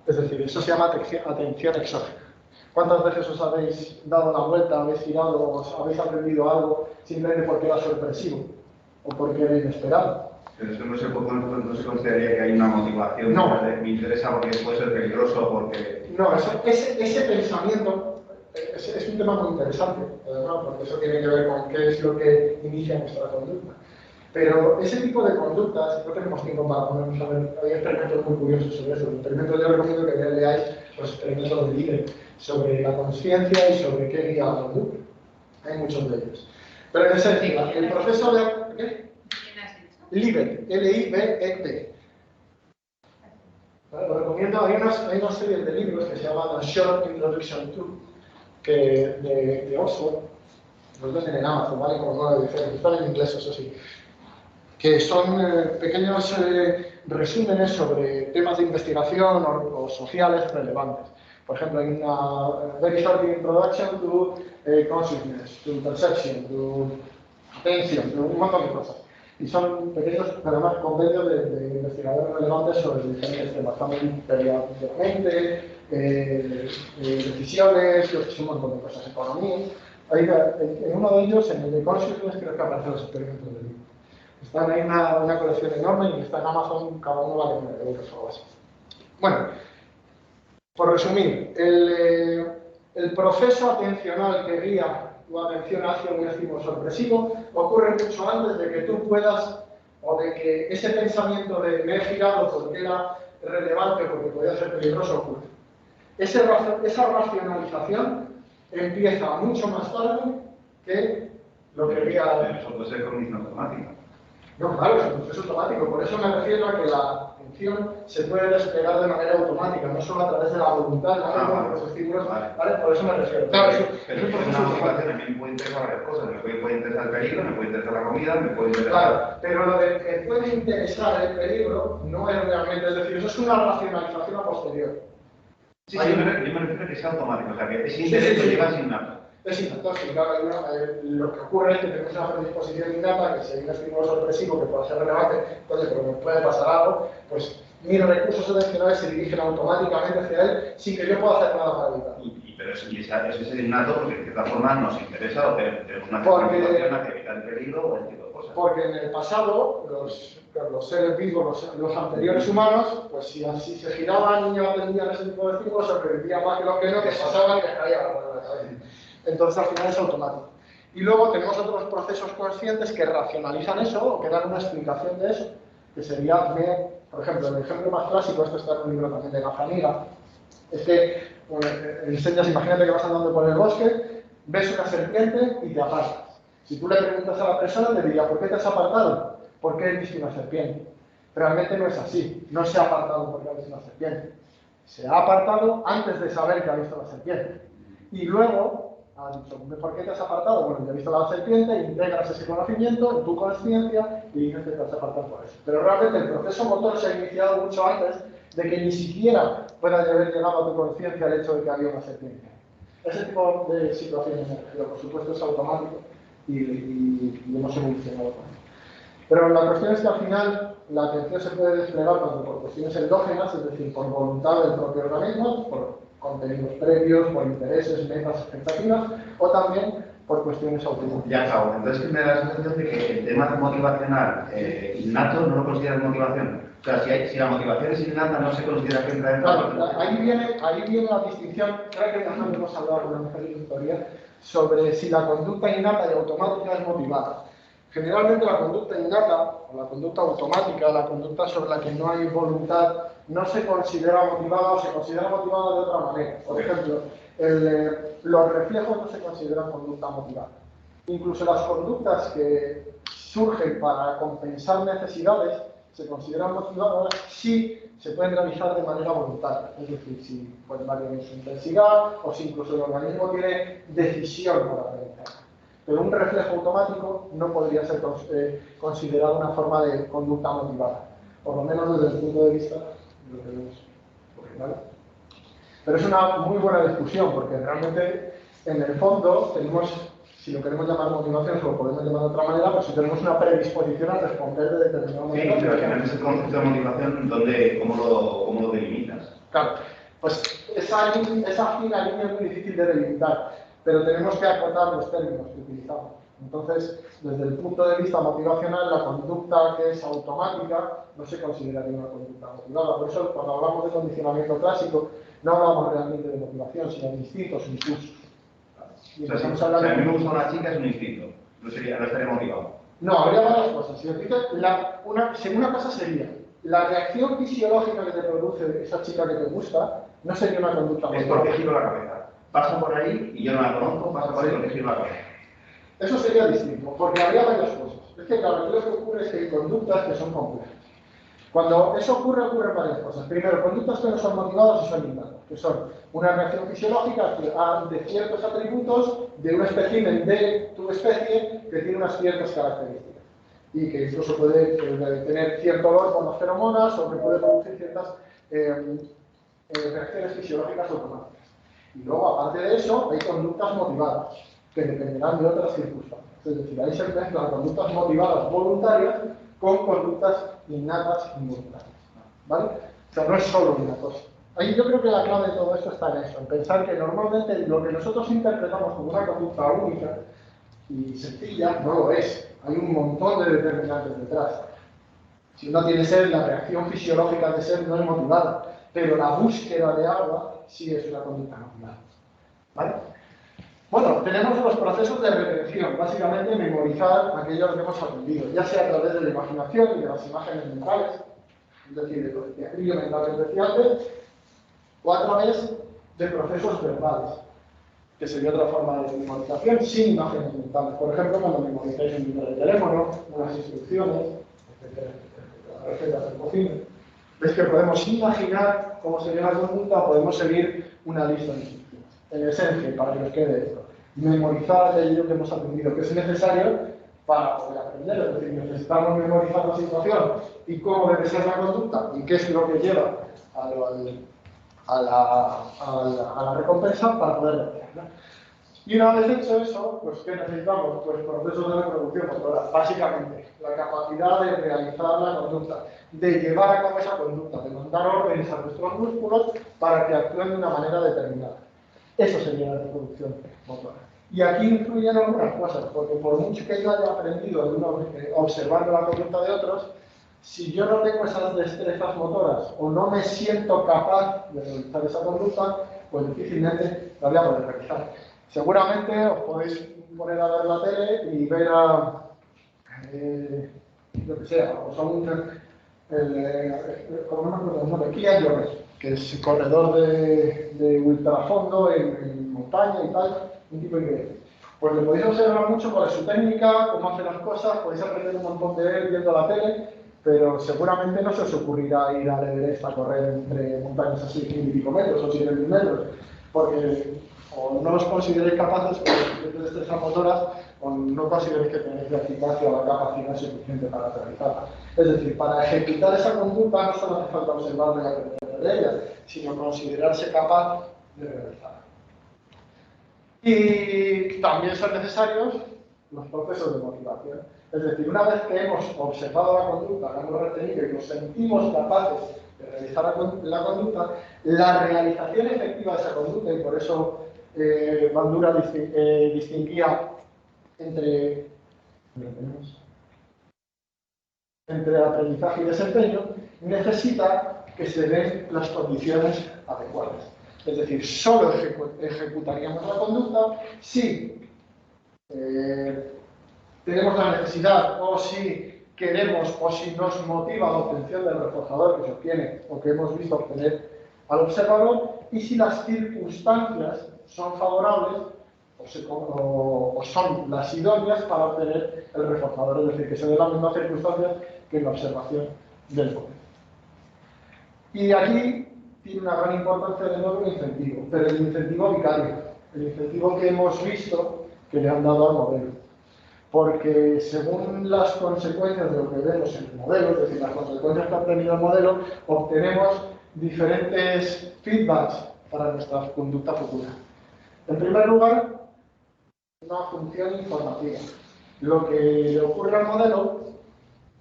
Speaker 1: Es decir, eso se llama atención exógena. ¿Cuántas veces os habéis dado la vuelta, habéis girado, os habéis aprendido algo simplemente porque era sorpresivo o porque era inesperado?
Speaker 3: Pero eso no se consideraría que hay una motivación.
Speaker 1: No.
Speaker 3: Me interesa porque puede ser peligroso, porque...
Speaker 1: No, ese pensamiento es un tema muy interesante, ¿no? Porque eso tiene que ver con qué es lo que inicia nuestra conducta. Pero ese tipo de conductas, no tenemos tiempo para ponernos a ver, hay experimentos muy curiosos sobre eso. Los experimentos yo recomiendo que leáis los experimentos de Libre sobre la conciencia y sobre qué guía la conducta. Hay muchos de ellos. Pero en ese sentido, el proceso de... ¿qué? Libet, L-I-B-E-T. Lo recomiendo, hay una serie de libros que se llaman A Short Introduction to, de Oxford, los venden en Amazon, ¿vale? Como 9 ediciones, están en inglés, eso sí, que son pequeños resúmenes sobre temas de investigación o sociales relevantes. Por ejemplo, hay una Very Short Introduction to Consciousness, to Perception, to Attention, to un montón de cosas. Y son pequeños, además, compendios de investigadores relevantes sobre diferentes temas, también teoría de la mente, decisiones, un montón de cosas, economía. En uno de ellos, en el de Consciousness, creo que aparecen los experimentos del libro. Están ahí una colección enorme y está en Amazon, cada uno vale 9 euros o algo así. Bueno, por resumir, el proceso atencional que guía tu atención hacia un estímulo sorpresivo ocurre mucho antes de que tú puedas, o de que ese pensamiento de me he girado porque era relevante, porque podía ser peligroso, ocurre. Esa racionalización empieza mucho más tarde que lo que guía...
Speaker 3: Eso puede ser cognición automática.
Speaker 1: No, claro, es un proceso automático. Por eso me refiero a que la atención se puede desplegar de manera automática, no solo a través de la voluntad, de los estímulos, ¿vale? Por eso me refiero. Claro,
Speaker 3: pero es un proceso automático. A mí me puede interesar varias cosas. Me puede interesar el peligro, me puede interesar la comida, me puede interesar...
Speaker 1: Claro, pero lo de que puede interesar el peligro no es realmente, es decir, eso es una racionalización a posteriori.
Speaker 3: Sí, yo me refiero a que sea automático, o sea, que ese interés lo llevas innato.
Speaker 1: Es innato, sí, claro, lo que ocurre es que tenemos una predisposición innata, que si hay un estímulo sorpresivo que pueda ser relevante, entonces, pero nos puede pasar algo, pues mis recursos atencionales se dirigen automáticamente hacia él sin que yo pueda hacer nada para evitarlo.
Speaker 3: Pero eso es innato porque de cierta forma nos interesa o tenemos una motivación hacia evitar el peligro o ese tipo de cosas.
Speaker 1: Porque en el pasado, los seres vivos, los anteriores humanos, pues si así se giraban y atendían ese tipo de estímulos, sobrevivían más que los que no, que pasaban y les caían la cabeza. Entonces al final es automático. Y luego tenemos otros procesos conscientes que racionalizan eso o que dan una explicación de eso, que sería, por ejemplo, el ejemplo más clásico, esto está en un libro también de Gazzaniga, es que enseñas, imagínate que vas andando por el bosque, ves una serpiente y te apartas. Si tú le preguntas a la persona, te diría, ¿por qué te has apartado? ¿Por qué he visto una serpiente? Realmente no es así, no se ha apartado porque ha visto una serpiente. Se ha apartado antes de saber que ha visto la serpiente. Y luego ha dicho, ¿por qué te has apartado? Bueno, ya he visto la serpiente, integras ese conocimiento en tu conciencia y dices que te vas a apartar por eso. Pero realmente el proceso motor se ha iniciado mucho antes de que ni siquiera pueda haber llegado a tu conciencia el hecho de que había una serpiente. Ese tipo de situaciones, pero por supuesto es automático y hemos evolucionado con eso. Pero la cuestión es que al final la atención se puede desplegar tanto por cuestiones endógenas, es decir, por voluntad del propio organismo, por contenidos previos, por intereses, metas, expectativas, o también por cuestiones automáticas.
Speaker 3: Ya acabo. Entonces, me da la sensación de que el tema motivacional innato no lo consideras motivación. O sea, si la motivación es innata, no se considera que entra dentro.
Speaker 1: Claro, ahí viene la distinción, creo que también hemos hablado en la tutoría, sobre si la conducta innata y automática es motivada. Generalmente la conducta innata, o la conducta automática, la conducta sobre la que no hay voluntad, no se considera motivada o se considera motivada de otra manera. Por ejemplo, los reflejos no se consideran conducta motivada. Incluso las conductas que surgen para compensar necesidades se consideran motivadas si se pueden realizar de manera voluntaria. Es decir, si pueden variar en su intensidad o si incluso el organismo tiene decisión para realizarla. Pero un reflejo automático no podría ser considerado una forma de conducta motivada, por lo menos desde el punto de vista de lo que vemos. ¿Vale? Pero es una muy buena discusión, porque realmente, en el fondo, tenemos, si lo queremos llamar motivación, o lo podemos llamar de otra manera, pero si tenemos una predisposición a responder de determinada manera.
Speaker 3: Sí, pero al final es el concepto de motivación, ¿cómo lo delimitas?
Speaker 1: Claro, pues esa fina línea es muy difícil de delimitar, pero tenemos que acotar los términos que utilizamos. Entonces, desde el punto de vista motivacional, la conducta que es automática no se consideraría una conducta motivada. Por eso, cuando hablamos de condicionamiento clásico, no hablamos realmente de motivación, sino de instintos, impulsos. Y
Speaker 3: o sea, si a mí me gusta una chica es un instinto, no estaría motivado.
Speaker 1: No, habría varias cosas. Si una cosa sería la reacción fisiológica que te produce esa chica que te gusta, no sería una conducta motivada.
Speaker 3: Es porque giro la cabeza. Pasa por ahí y yo no la conozco, pasa por ahí porque giro la cabeza.
Speaker 1: Eso sería distinto, porque habría varias cosas. Es que, claro, aquí lo que ocurre es que hay conductas que son complejas. Cuando eso ocurren varias cosas. Primero, conductas que no son motivadas y son innatas, que son una reacción fisiológica de ciertos atributos de un espécimen de tu especie que tiene unas ciertas características. Y que incluso puede tener cierto olor con las feromonas o que puede producir ciertas reacciones fisiológicas automáticas. Y luego, aparte de eso, hay conductas motivadas, que dependerán de otras circunstancias. Es decir, ahí se mezclan conductas motivadas voluntarias con conductas innatas involuntarias. ¿Vale? O sea, no es solo una cosa. Ahí yo creo que la clave de todo esto está en eso, en pensar que normalmente lo que nosotros interpretamos como una conducta única y sencilla, no lo es. Hay un montón de determinantes detrás. Si uno tiene sed, la reacción fisiológica de sed no es motivada, pero la búsqueda de agua sí es una conducta motivada. ¿Vale? Bueno, tenemos los procesos de retención, básicamente memorizar aquello que hemos aprendido, ya sea a través de la imaginación y de las imágenes mentales, es decir, de lo que teatrillo mental que decía antes, o a través de procesos verbales, que sería otra forma de memorización sin imágenes mentales. Por ejemplo, cuando memorizáis un número de teléfono, unas instrucciones, etcétera, recetas de cocina. Ves que podemos imaginar cómo sería la conducta, podemos seguir una lista de instrucciones. En esencia, para que os quede esto, memorizar aquello que hemos aprendido, que es necesario para poder aprender. Es decir, necesitamos memorizar la situación y cómo debe ser la conducta y qué es lo que lleva a la recompensa para poder realizarla. Y una vez hecho eso, pues ¿qué necesitamos? Pues procesos de reproducción motora, básicamente, la capacidad de realizar la conducta, de llevar a cabo esa conducta, de mandar órdenes a nuestros músculos para que actúen de una manera determinada. Eso sería la reproducción motora. Y aquí influyen algunas cosas, porque por mucho que yo haya aprendido observando la conducta de otros, si yo no tengo esas destrezas motoras o no me siento capaz de realizar esa conducta, pues difícilmente la voy a poder realizar. Seguramente os podéis poner a ver la tele y ver a, lo que sea, o sea, como no me acuerdo el nombre, Kian Jornet, que es corredor de ultrafondo en montaña y tal, un tipo increíble. Pues le podéis observar mucho cuál es su técnica, cómo hace las cosas, podéis aprender un montón de él viendo la tele, pero seguramente no se os ocurrirá ir al Everest a correr entre montañas así 1.000 y pico metros o 7.000 metros, porque o no os consideréis capaces, de destrezas motoras, o no consideréis que tenéis la eficacia o la capacidad suficiente para realizarla. Es decir, para ejecutar esa conducta no solo hace falta observarla y aprender de ella, sino considerarse capaz de realizarla. Y también son necesarios los procesos de motivación. Es decir, una vez que hemos observado la conducta, la hemos retenido y nos sentimos capaces de realizar la conducta, la realización efectiva de esa conducta, y por eso Bandura distinguía entre aprendizaje y desempeño, necesita que se den las condiciones adecuadas. Es decir, solo ejecutaríamos la conducta si tenemos la necesidad, o si queremos, o si nos motiva la obtención del reforzador que se obtiene o que hemos visto obtener al observador, y si las circunstancias son favorables o son las idóneas para obtener el reforzador, es decir, que se den las mismas circunstancias que en la observación del modelo. Y aquí tiene una gran importancia de nuevo el incentivo, pero el incentivo vicario, el incentivo que hemos visto que le han dado al modelo. Porque según las consecuencias de lo que vemos en el modelo, es decir, las consecuencias que ha obtenido el modelo, obtenemos diferentes feedbacks para nuestra conducta futura. En primer lugar, una función informativa. Lo que le ocurre al modelo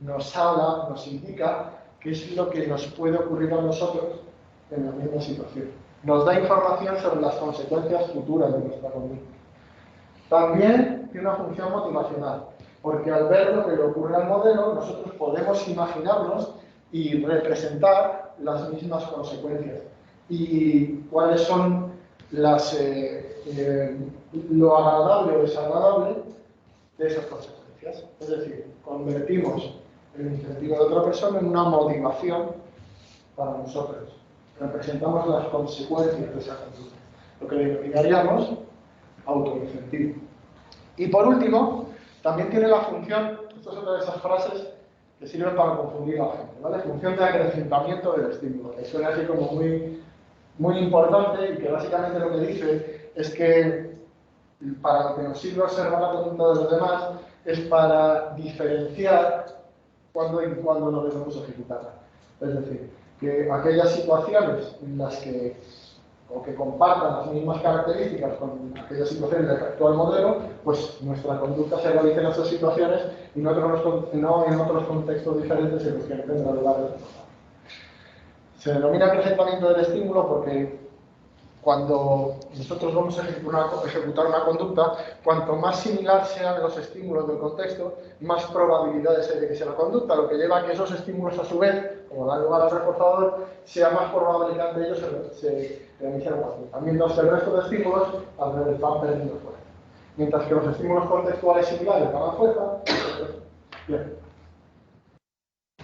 Speaker 1: nos habla, nos indica qué es lo que nos puede ocurrir a nosotros en la misma situación. Nos da información sobre las consecuencias futuras de nuestra conducta. También tiene una función motivacional, porque al ver lo que le ocurre al modelo, nosotros podemos imaginarnos y representar las mismas consecuencias. Y cuáles son lo agradable o desagradable de esas consecuencias. Es decir, convertimos el incentivo de otra persona en una motivación para nosotros. Representamos las consecuencias de esa conducta, lo que denominaríamos autoincentivo. Y por último, también tiene la función, esta es otra de esas frases que sirven para confundir a la gente, ¿vale? Función de acrecentamiento del estímulo, que suena así como muy importante, y que básicamente lo que dice es que para lo que nos sirve observar la conducta de los demás es para diferenciar cuándo y cuándo no debemos ejecutarla. Es decir, que aquellas situaciones en las que compartan las mismas características con aquellas situaciones en las que actúa el modelo, pues nuestra conducta se realiza en esas situaciones y no en otros contextos diferentes en los que no tendrá lugar el reforzado. Se denomina acrecentamiento del estímulo porque cuando nosotros vamos a ejecutar una conducta, cuanto más similar sean los estímulos del contexto, más probabilidades hay de que sea la conducta, lo que lleva a que esos estímulos a su vez, como dan lugar al reforzador, sea más probable que ante ellos se realice la conducta. Mientras que el resto de estímulos al revés van perdiendo fuerza. Mientras que los estímulos contextuales similares ganan fuerza, bien.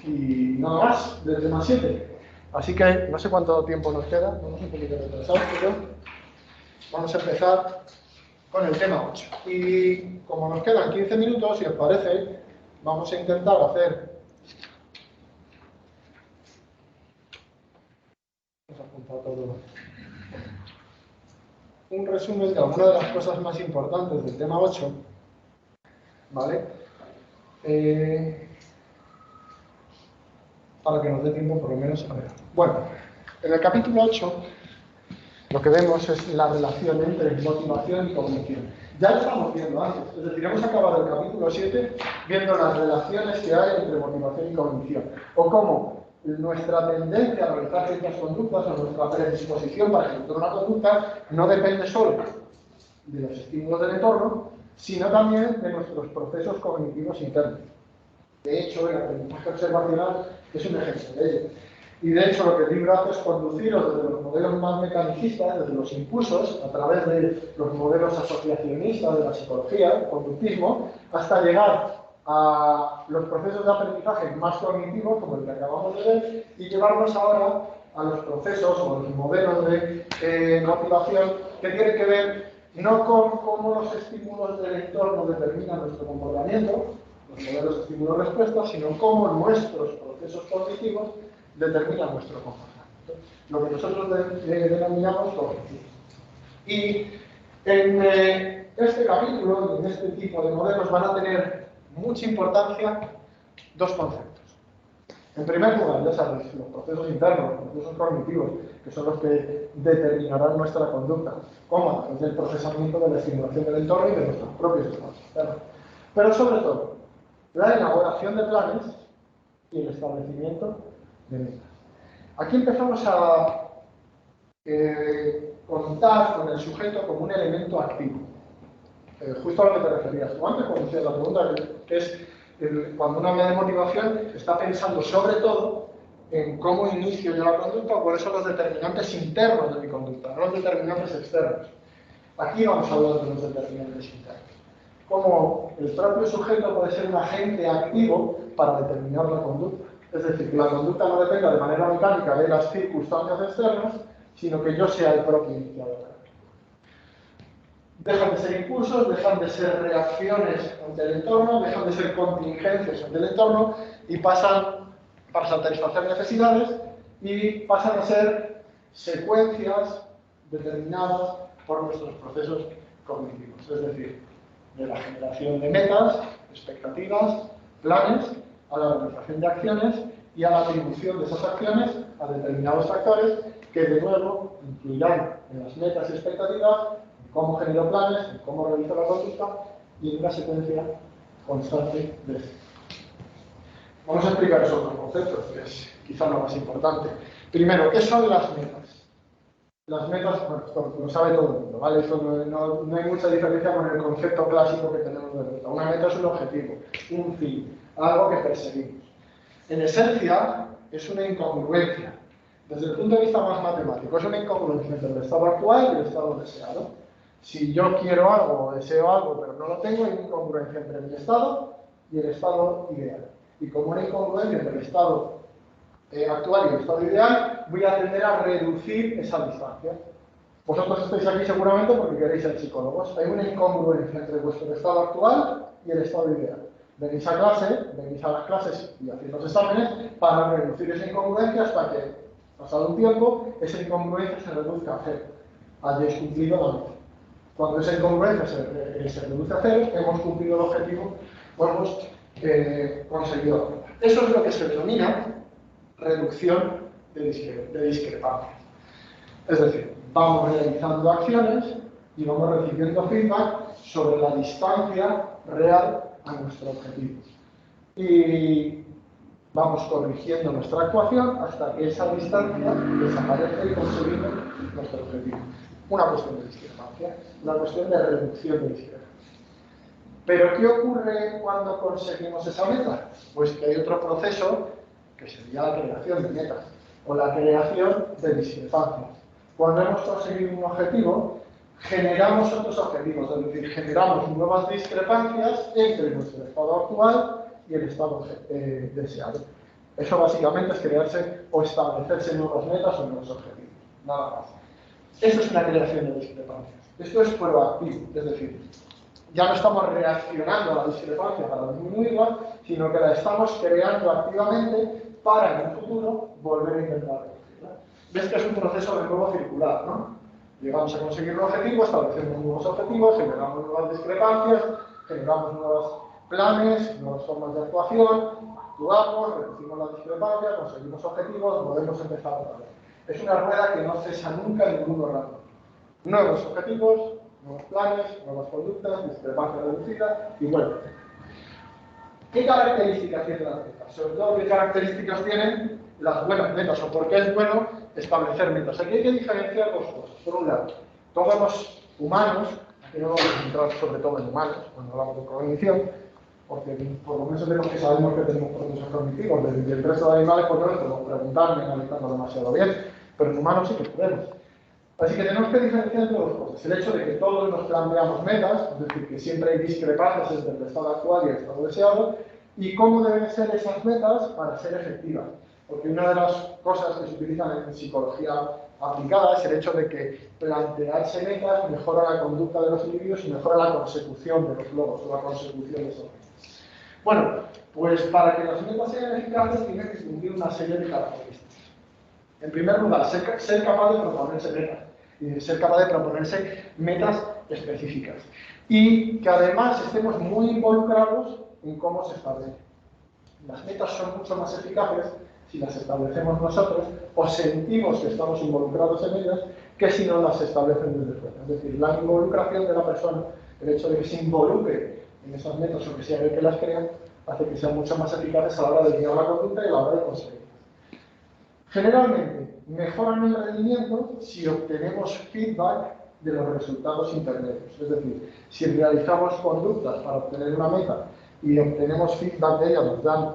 Speaker 1: Y nada más, del tema 7. Así que no sé cuánto tiempo nos queda, vamos un poquito retrasados, pero vamos a empezar con el tema 8. Y como nos quedan 15 minutos, si os parece, vamos a intentar hacer... Vamos a apuntar todo. Un resumen de algunas de las cosas más importantes del tema 8, ¿vale? Para que nos dé tiempo por lo menos a ver. Bueno, en el capítulo 8 lo que vemos es la relación entre motivación y cognición. Ya lo estamos viendo antes, es decir, hemos acabado el capítulo 7 viendo las relaciones que hay entre motivación y cognición, o cómo nuestra tendencia a realizar ciertas conductas o nuestra predisposición para ejecutar una conducta no depende solo de los estímulos del entorno, sino también de nuestros procesos cognitivos internos. De hecho, el aprendizaje observacional es un ejemplo de ello. Y de hecho, lo que el libro hace es conduciros desde los modelos más mecanicistas, desde los impulsos, a través de los modelos asociacionistas de la psicología, el conductismo, hasta llegar a los procesos de aprendizaje más cognitivos, como el que acabamos de ver, y llevarnos ahora a los procesos o los modelos de motivación que tienen que ver no con cómo los estímulos del entorno determinan nuestro comportamiento, los modelos de estímulo-respuesta, sino cómo nuestros procesos cognitivos determinan nuestro comportamiento, lo que nosotros denominamos cognitivos. Y en este capítulo y en este tipo de modelos van a tener mucha importancia dos conceptos. En primer lugar, ya sabéis, los procesos internos, los procesos cognitivos, que son los que determinarán nuestra conducta, como a través del procesamiento de la estimulación del entorno y de nuestros propios estados internos. Pero sobre todo, la elaboración de planes y el establecimiento de metas. Aquí empezamos a contar con el sujeto como un elemento activo. Justo a lo que te referías tú antes, cuando hacías la pregunta, que es cuando una medida de motivación está pensando sobre todo en cómo inicio yo la conducta o cuáles son los determinantes internos de mi conducta, no los determinantes externos. Aquí vamos a hablar de los determinantes internos. Cómo el propio sujeto puede ser un agente activo para determinar la conducta. Es decir, que la conducta no dependa de manera mecánica de las circunstancias externas, sino que yo sea el propio iniciador. Dejan de ser impulsos, dejan de ser reacciones ante el entorno, dejan de ser contingencias ante el entorno y pasan para satisfacer necesidades y pasan a ser secuencias determinadas por nuestros procesos cognitivos. Es decir, de la generación de metas, expectativas, planes, a la realización de acciones y a la atribución de esas acciones a determinados factores que de nuevo incluirán en las metas y expectativas cómo genero planes, cómo realizo la conducta y en una secuencia constante de esto. Vamos a explicar esos dos conceptos, que es quizá lo más importante. Primero, ¿qué son las metas? Las metas, bueno, esto lo sabe todo el mundo, ¿vale? Esto no hay mucha diferencia con el concepto clásico que tenemos de meta. Una meta es un objetivo, un fin, algo que perseguimos. En esencia, es una incongruencia. Desde el punto de vista más matemático, es una incongruencia entre el estado actual y el estado deseado. Si yo quiero algo o deseo algo, pero no lo tengo, hay una incongruencia entre mi estado y el estado ideal. Y como una incongruencia entre el estado actual y el estado ideal, voy a tender a reducir esa distancia. Vosotros estáis aquí seguramente porque queréis ser psicólogos. Hay una incongruencia entre vuestro estado actual y el estado ideal. Venís a las clases y hacéis los exámenes para reducir esa incongruencia hasta que, pasado un tiempo, esa incongruencia se reduzca a cero. Hayáis cumplido la meta. Cuando esa incongruencia se reduce a cero, hemos cumplido el objetivo o hemos conseguido la meta. Eso es lo que se denomina reducción de discrepancias. Es decir, vamos realizando acciones y vamos recibiendo feedback sobre la distancia real a nuestro objetivo. Y vamos corrigiendo nuestra actuación hasta que esa distancia desaparece y conseguimos nuestro objetivo. Una cuestión de discrepancia, una cuestión de reducción de discrepancia. ¿Pero qué ocurre cuando conseguimos esa meta? Pues que hay otro proceso que sería la creación de metas o la creación de discrepancias. Cuando hemos conseguido un objetivo, generamos otros objetivos, es decir, generamos nuevas discrepancias entre nuestro estado actual y el estado deseado. Eso básicamente es crearse o establecerse nuevas metas o nuevos objetivos, nada más. Eso es una creación de discrepancias. Esto es proactivo, es decir, ya no estamos reaccionando a la discrepancia para disminuirla, sino que la estamos creando activamente para en un futuro volver a intentar reducirla. Ves que es un proceso de nuevo circular, ¿no? Llegamos a conseguir un objetivo, establecemos nuevos objetivos, generamos nuevas discrepancias, generamos nuevos planes, nuevas formas de actuación, actuamos, reducimos la discrepancia, conseguimos objetivos, volvemos a empezar otra vez. Es una rueda que no cesa nunca en ningún órgano. Nuevos objetivos, nuevos planes, nuevas conductas, discrepancia reducida y bueno. ¿Qué características tienen las metas? Sobre todo, ¿qué características tienen las buenas metas? ¿O por qué es bueno establecer metas? Aquí hay que diferenciar dos cosas. Por un lado, todos los humanos, aquí no vamos a centrar sobre todo en humanos, cuando hablamos de cognición, porque por lo menos tenemos que sabemos que tenemos procesos cognitivos, desde el resto de animales, pues no les podemos preguntar ni analizarlo demasiado bien, pero en humanos sí que podemos. Así que tenemos que diferenciar entre dos cosas. El hecho de que todos nos planteamos metas, es decir, que siempre hay discrepancias entre el estado actual y el estado deseado, y cómo deben ser esas metas para ser efectivas. Porque una de las cosas que se utilizan en psicología aplicada es el hecho de que plantearse metas mejora la conducta de los individuos y mejora la consecución de los logros o la consecución de esos metas. Bueno, pues para que las metas sean eficaces tienen que cumplir una serie de características. En primer lugar, ser capaz de proponerse metas. Y ser capaz de proponerse metas específicas. Y que además estemos muy involucrados en cómo se establecen. Las metas son mucho más eficaces si las establecemos nosotros o sentimos que estamos involucrados en ellas que si no las establecen desde fuera. Es decir, la involucración de la persona, el hecho de que se involucre en esas metas o que sea el que las crea, hace que sean mucho más eficaces a la hora de guiar la conducta y a la hora de conseguirlas. Generalmente, mejoran el rendimiento si obtenemos feedback de los resultados intermedios. Es decir, si realizamos conductas para obtener una meta y obtenemos feedback de ellas, nos dan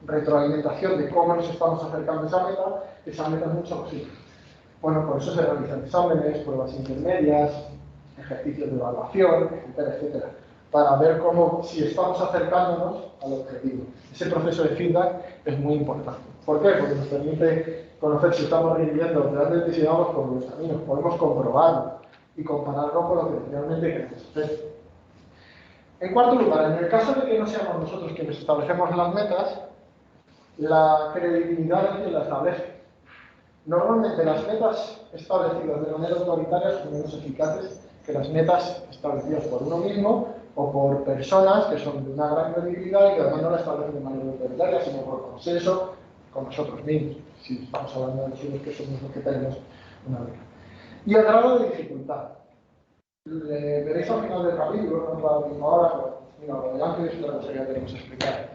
Speaker 1: retroalimentación de cómo nos estamos acercando a esa meta es mucho más útil. Bueno, por eso se realizan exámenes, pruebas intermedias, ejercicios de evaluación, etcétera, etcétera, para ver cómo, si estamos acercándonos al objetivo. Ese proceso de feedback es muy importante. ¿Por qué? Porque nos permite conocer si estamos rindiendo realmente, si vamos por los caminos, podemos comprobarlo y compararlo con lo que realmente queremos hacer. En cuarto lugar, en el caso de que no seamos nosotros quienes establecemos las metas, la credibilidad es quien la establece. Normalmente las metas establecidas de manera autoritaria son menos eficaces que las metas establecidas por uno mismo o por personas que son de una gran credibilidad y que además no la establecen de manera autoritaria, sino por consenso con nosotros mismos, si estamos hablando de nosotros que somos los que tenemos una meta. Y el grado de dificultad. Veréis al final del capítulo, no es la misma hora, pero mira, lo de antes es otra cosa que ya tenemos que explicar.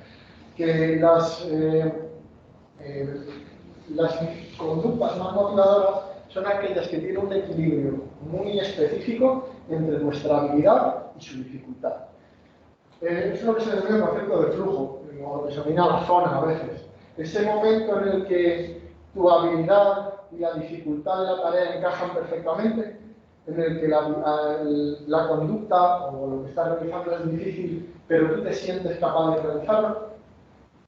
Speaker 1: Que las conductas más motivadoras son aquellas que tienen un equilibrio muy específico entre nuestra habilidad y su dificultad. Es lo que se denomina el concepto de flujo, o lo que se denomina la zona a veces. Ese momento en el que tu habilidad y la dificultad de la tarea encajan perfectamente, en el que la conducta o lo que estás realizando es difícil, pero tú te sientes capaz de realizarlo.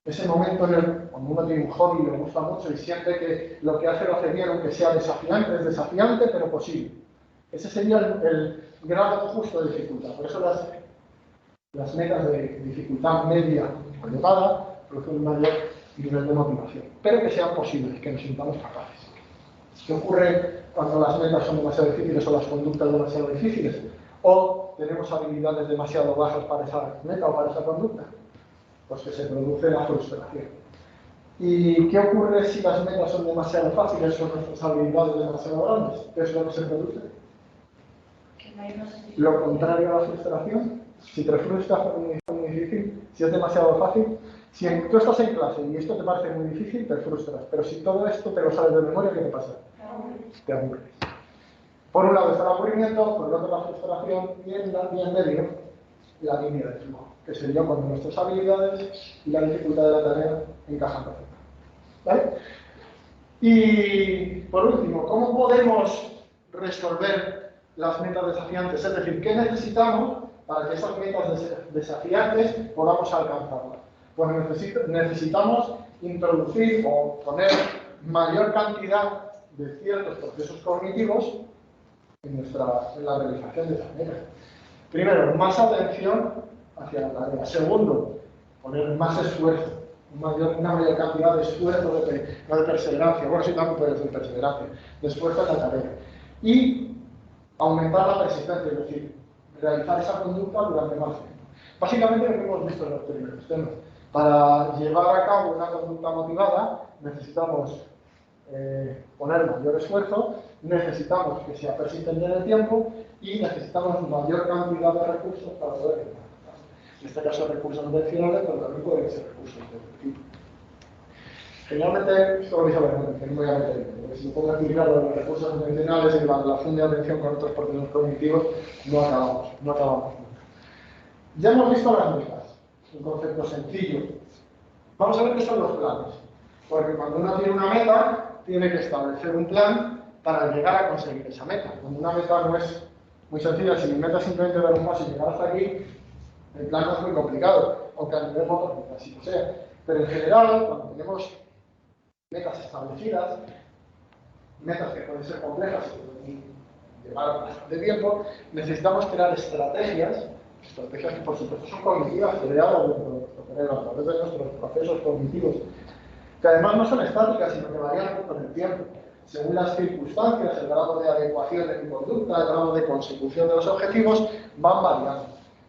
Speaker 1: Ese momento en el cuando uno tiene un hobby y le gusta mucho y siente que lo que hace lo hace bien, aunque sea desafiante, es desafiante, pero posible. Ese sería el grado justo de dificultad. Por eso las metas de dificultad media o elevada producen un mayor nivel de motivación, pero que sean posibles, que nos sintamos capaces. ¿Qué ocurre cuando las metas son demasiado difíciles o las conductas demasiado difíciles? O tenemos habilidades demasiado bajas para esa meta o para esa conducta. Pues que se produce la frustración. ¿Y qué ocurre si las metas son demasiado fáciles o nuestras habilidades demasiado grandes? ¿Qué es lo que se produce? Lo contrario a la frustración. Si te frustras es muy difícil, si es demasiado fácil, si tú estás en clase y esto te parece muy difícil, te frustras. Pero si todo esto te lo sabes de memoria, ¿qué te pasa? Te aburres. Por un lado está el aburrimiento, por el otro la frustración y en medio la línea de flujo, que sería cuando nuestras habilidades y la dificultad de la tarea encajan perfectamente. ¿Vale? Y por último, ¿cómo podemos resolver las metas desafiantes? Es decir, ¿qué necesitamos para que esas metas desafiantes podamos alcanzarlas? Pues necesitamos introducir o poner mayor cantidad de ciertos procesos cognitivos en la realización de esas metas. Primero, más atención hacia la tarea. Segundo, poner más esfuerzo, una mayor cantidad de esfuerzo, no de perseverancia, bueno, sí también puede ser perseverancia, de esfuerzo en la tarea. Y aumentar la persistencia, es decir, realizar esa conducta durante más tiempo. Básicamente lo que hemos visto en los primeros temas. Para llevar a cabo una conducta motivada necesitamos poner mayor esfuerzo, necesitamos que sea persistente en el tiempo y necesitamos mayor cantidad de recursos para poder realizarlo. En este caso recursos intencionales, pero también pueden ser recursos de otro tipo. Generalmente, esto lo vais a ver, que no me voy a meter, porque si me pongo a explicar los recursos intencionales y la relación de atención con otros procesos cognitivos, no acabamos nunca. Ya hemos visto las metas, un concepto sencillo. Vamos a ver qué son los planes. Porque cuando uno tiene una meta, tiene que establecer un plan para llegar a conseguir esa meta. Cuando una meta no es muy sencilla, si mi meta es simplemente dar un paso y llegar hasta aquí, el plan no es muy complicado, aunque a nivel motor así lo sea. Pero en general, cuando tenemos metas establecidas, metas que pueden ser complejas y pueden llevar bastante tiempo, necesitamos crear estrategias estrategias que por supuesto son cognitivas, creadas dentro de nuestro cerebro, a través de nuestros procesos cognitivos, que además no son estáticas, sino que varían con el tiempo, según las circunstancias, el grado de adecuación de mi conducta, el grado de consecución de los objetivos, van variando.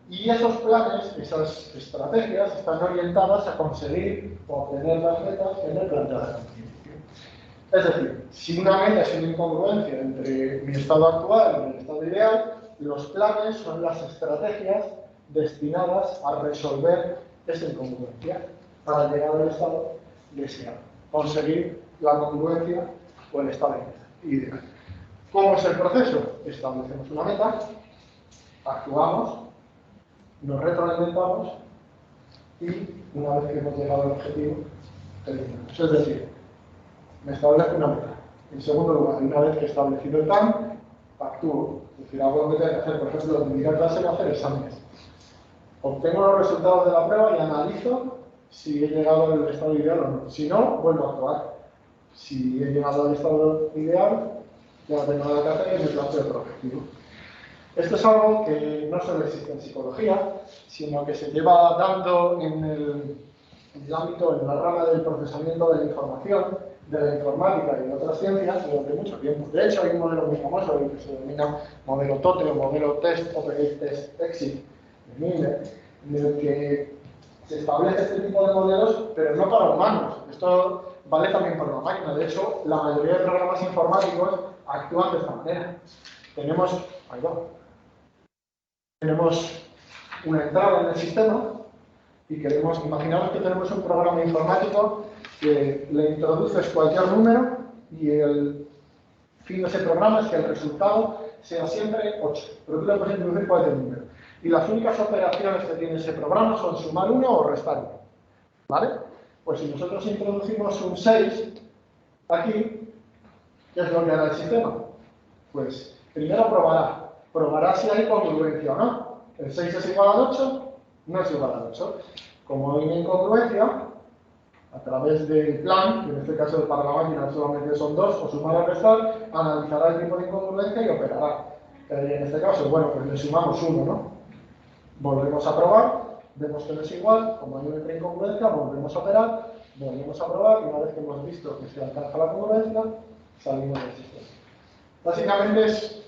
Speaker 1: Y esos planes, esas estrategias, están orientadas a conseguir o obtener las metas que me he planteado. Es decir, si una meta es una incongruencia entre mi estado actual y el estado ideal, los planes son las estrategias destinadas a resolver esa incongruencia para llegar al estado deseado, conseguir la congruencia o el estado ideal. ¿Cómo es el proceso? Establecemos una meta, actuamos, nos retroalimentamos y una vez que hemos llegado al objetivo, terminamos. Es decir, me establezco una meta. En segundo lugar, una vez que he establecido el plan, actúo. Es decir, hago lo que tengo que hacer, por ejemplo, en ir a clase o hacer exámenes. Obtengo los resultados de la prueba y analizo si he llegado al estado ideal o no. Si no, vuelvo a actuar. Si he llegado al estado ideal, ya tengo nada que hacer y me planteo otro objetivo. Esto es algo que no solo existe en psicología, sino que se lleva dando en el ámbito, en la rama del procesamiento de la información, de la informática y de otras ciencias durante mucho tiempo. De hecho, hay un modelo muy famoso que se denomina modelo TOTE o modelo Test Operate Test Exit de Miller, en el que se establece este tipo de modelos, pero no para humanos. Esto vale también para una máquina. De hecho, la mayoría de programas informáticos actúan de esta manera. Tenemos una entrada en el sistema y imaginamos que tenemos un programa informático que le introduces cualquier número y el fin de ese programa es que el resultado sea siempre 8. Pero tú le puedes introducir cualquier número. Y las únicas operaciones que tiene ese programa son sumar 1 o restar 1. ¿Vale? Pues si nosotros introducimos un 6 aquí, ¿qué es lo que hará el sistema? Pues primero probará si hay congruencia o no. El 6 es igual al 8, no es igual al 8. Como hay una incongruencia, a través del plan, que en este caso para la máquina solamente son 2, o sumar o restar, analizará el tipo de incongruencia y operará. En este caso, bueno, pues le sumamos 1, ¿no? Volvemos a probar, vemos que no es igual, como hay una incongruencia, volvemos a operar, volvemos a probar, y una vez que hemos visto que se alcanza la congruencia, salimos del sistema. Básicamente es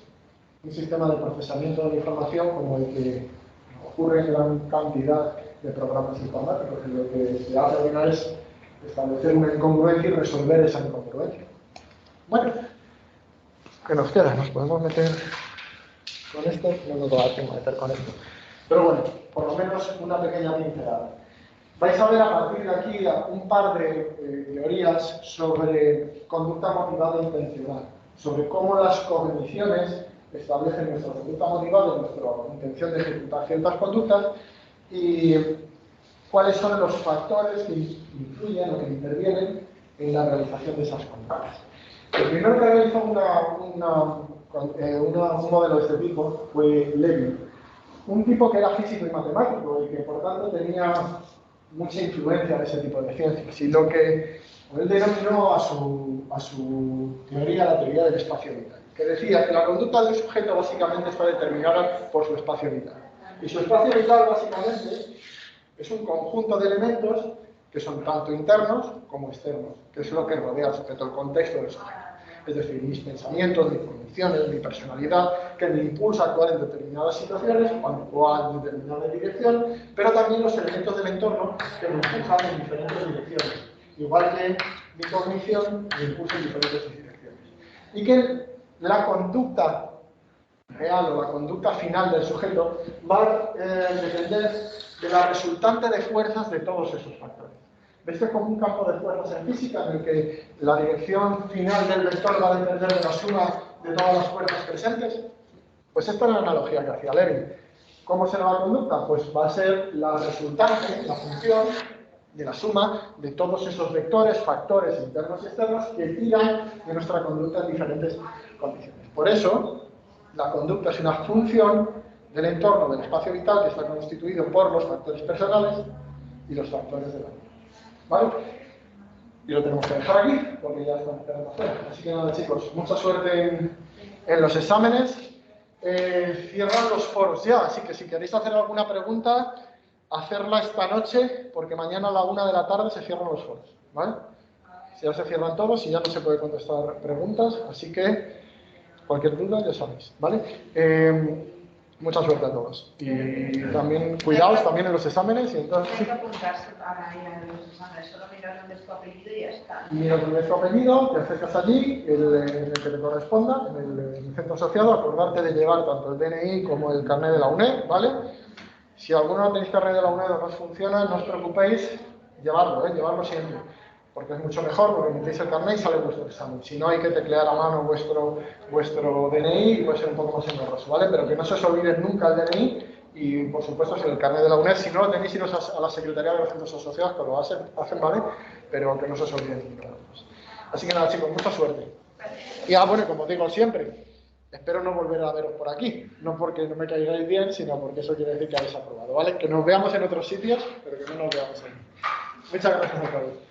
Speaker 1: un sistema de procesamiento de la información como el que ocurre en gran cantidad de programas informáticos, y lo que se hace al final es establecer una incongruencia y resolver esa incongruencia. Bueno, ¿qué nos queda? Nos podemos meter con esto, no nos va a dar tiempo a meter con esto. Pero bueno, por lo menos una pequeña pincelada. Vais a ver a partir de aquí un par de teorías sobre conducta motivada e intencional, sobre cómo las cogniciones establecen nuestra conducta motivada, nuestra intención de ejecutar ciertas conductas y cuáles son los factores que influyen o que intervienen en la realización de esas conductas. El primero que realizó un modelo de este tipo fue Levy, un tipo que era físico y matemático y que por tanto tenía mucha influencia en ese tipo de ciencias. Y lo que él denominó a su teoría la teoría del espacio vital, que decía que la conducta del sujeto básicamente está determinada por su espacio vital. Y su espacio vital básicamente es un conjunto de elementos que son tanto internos como externos, que es lo que rodea al sujeto, el contexto del sujeto. Es decir, mis pensamientos, mis convicciones, mi personalidad, que me impulsa a actuar en determinadas situaciones o a actuar en determinada dirección, pero también los elementos del entorno que me impulsan en diferentes direcciones. Igual que mi cognición me impulsa en diferentes direcciones. Y que la conducta real o la conducta final del sujeto va a depender de la resultante de fuerzas de todos esos factores. ¿Veis que es como un campo de fuerzas en física en el que la dirección final del vector va a depender de la suma de todas las fuerzas presentes? Pues esta es la analogía que hacía Levy. ¿Cómo será la conducta? Pues va a ser la resultante, la función de la suma de todos esos vectores, factores internos y externos que tiran de nuestra conducta en diferentes condiciones. Por eso, la conducta es una función del entorno del espacio vital que está constituido por los factores personales y los factores de la vida. ¿Vale? Y lo tenemos que dejar aquí porque ya estamos quedando fuera. Así que nada, chicos, mucha suerte en los exámenes. Cierran los foros ya, así que si queréis hacer alguna pregunta, hacerla esta noche, porque mañana a la 1 de la tarde se cierran los foros, ¿vale? Ya se cierran todos y ya no se puede contestar preguntas, así que cualquier duda ya sabéis, ¿vale? Mucha suerte a todos. Y también, cuidaos también en los exámenes. Y entonces,
Speaker 4: hay que apuntarse para ir a los exámenes, solo mirar dónde es tu apellido y ya está.
Speaker 1: miras dónde es tu apellido, te acercas allí, en el que te corresponda, en el centro asociado, acordarte de llevar tanto el DNI como el carnet de la UNED, ¿vale? Si alguno no tenéis carnet de la UNED o no os funciona, no os preocupéis, llevarlo, llevarlo siempre. Porque es mucho mejor, porque metéis el carnet y sale vuestro examen. Si no, hay que teclear a mano vuestro DNI y puede ser un poco más engorroso, ¿vale? Pero que no se os olvide nunca el DNI y, por supuesto, el carnet de la UNED. Si no lo tenéis, iros a la Secretaría de los Centros Asociados, que lo hacen, ¿vale? Pero que no se os olvide nunca. Así que nada, chicos, mucha suerte. Y bueno, como digo siempre, espero no volver a veros por aquí. No porque no me caigáis bien, sino porque eso quiere decir que habéis aprobado, ¿vale? Que nos veamos en otros sitios, pero que no nos veamos ahí. Muchas gracias a todos.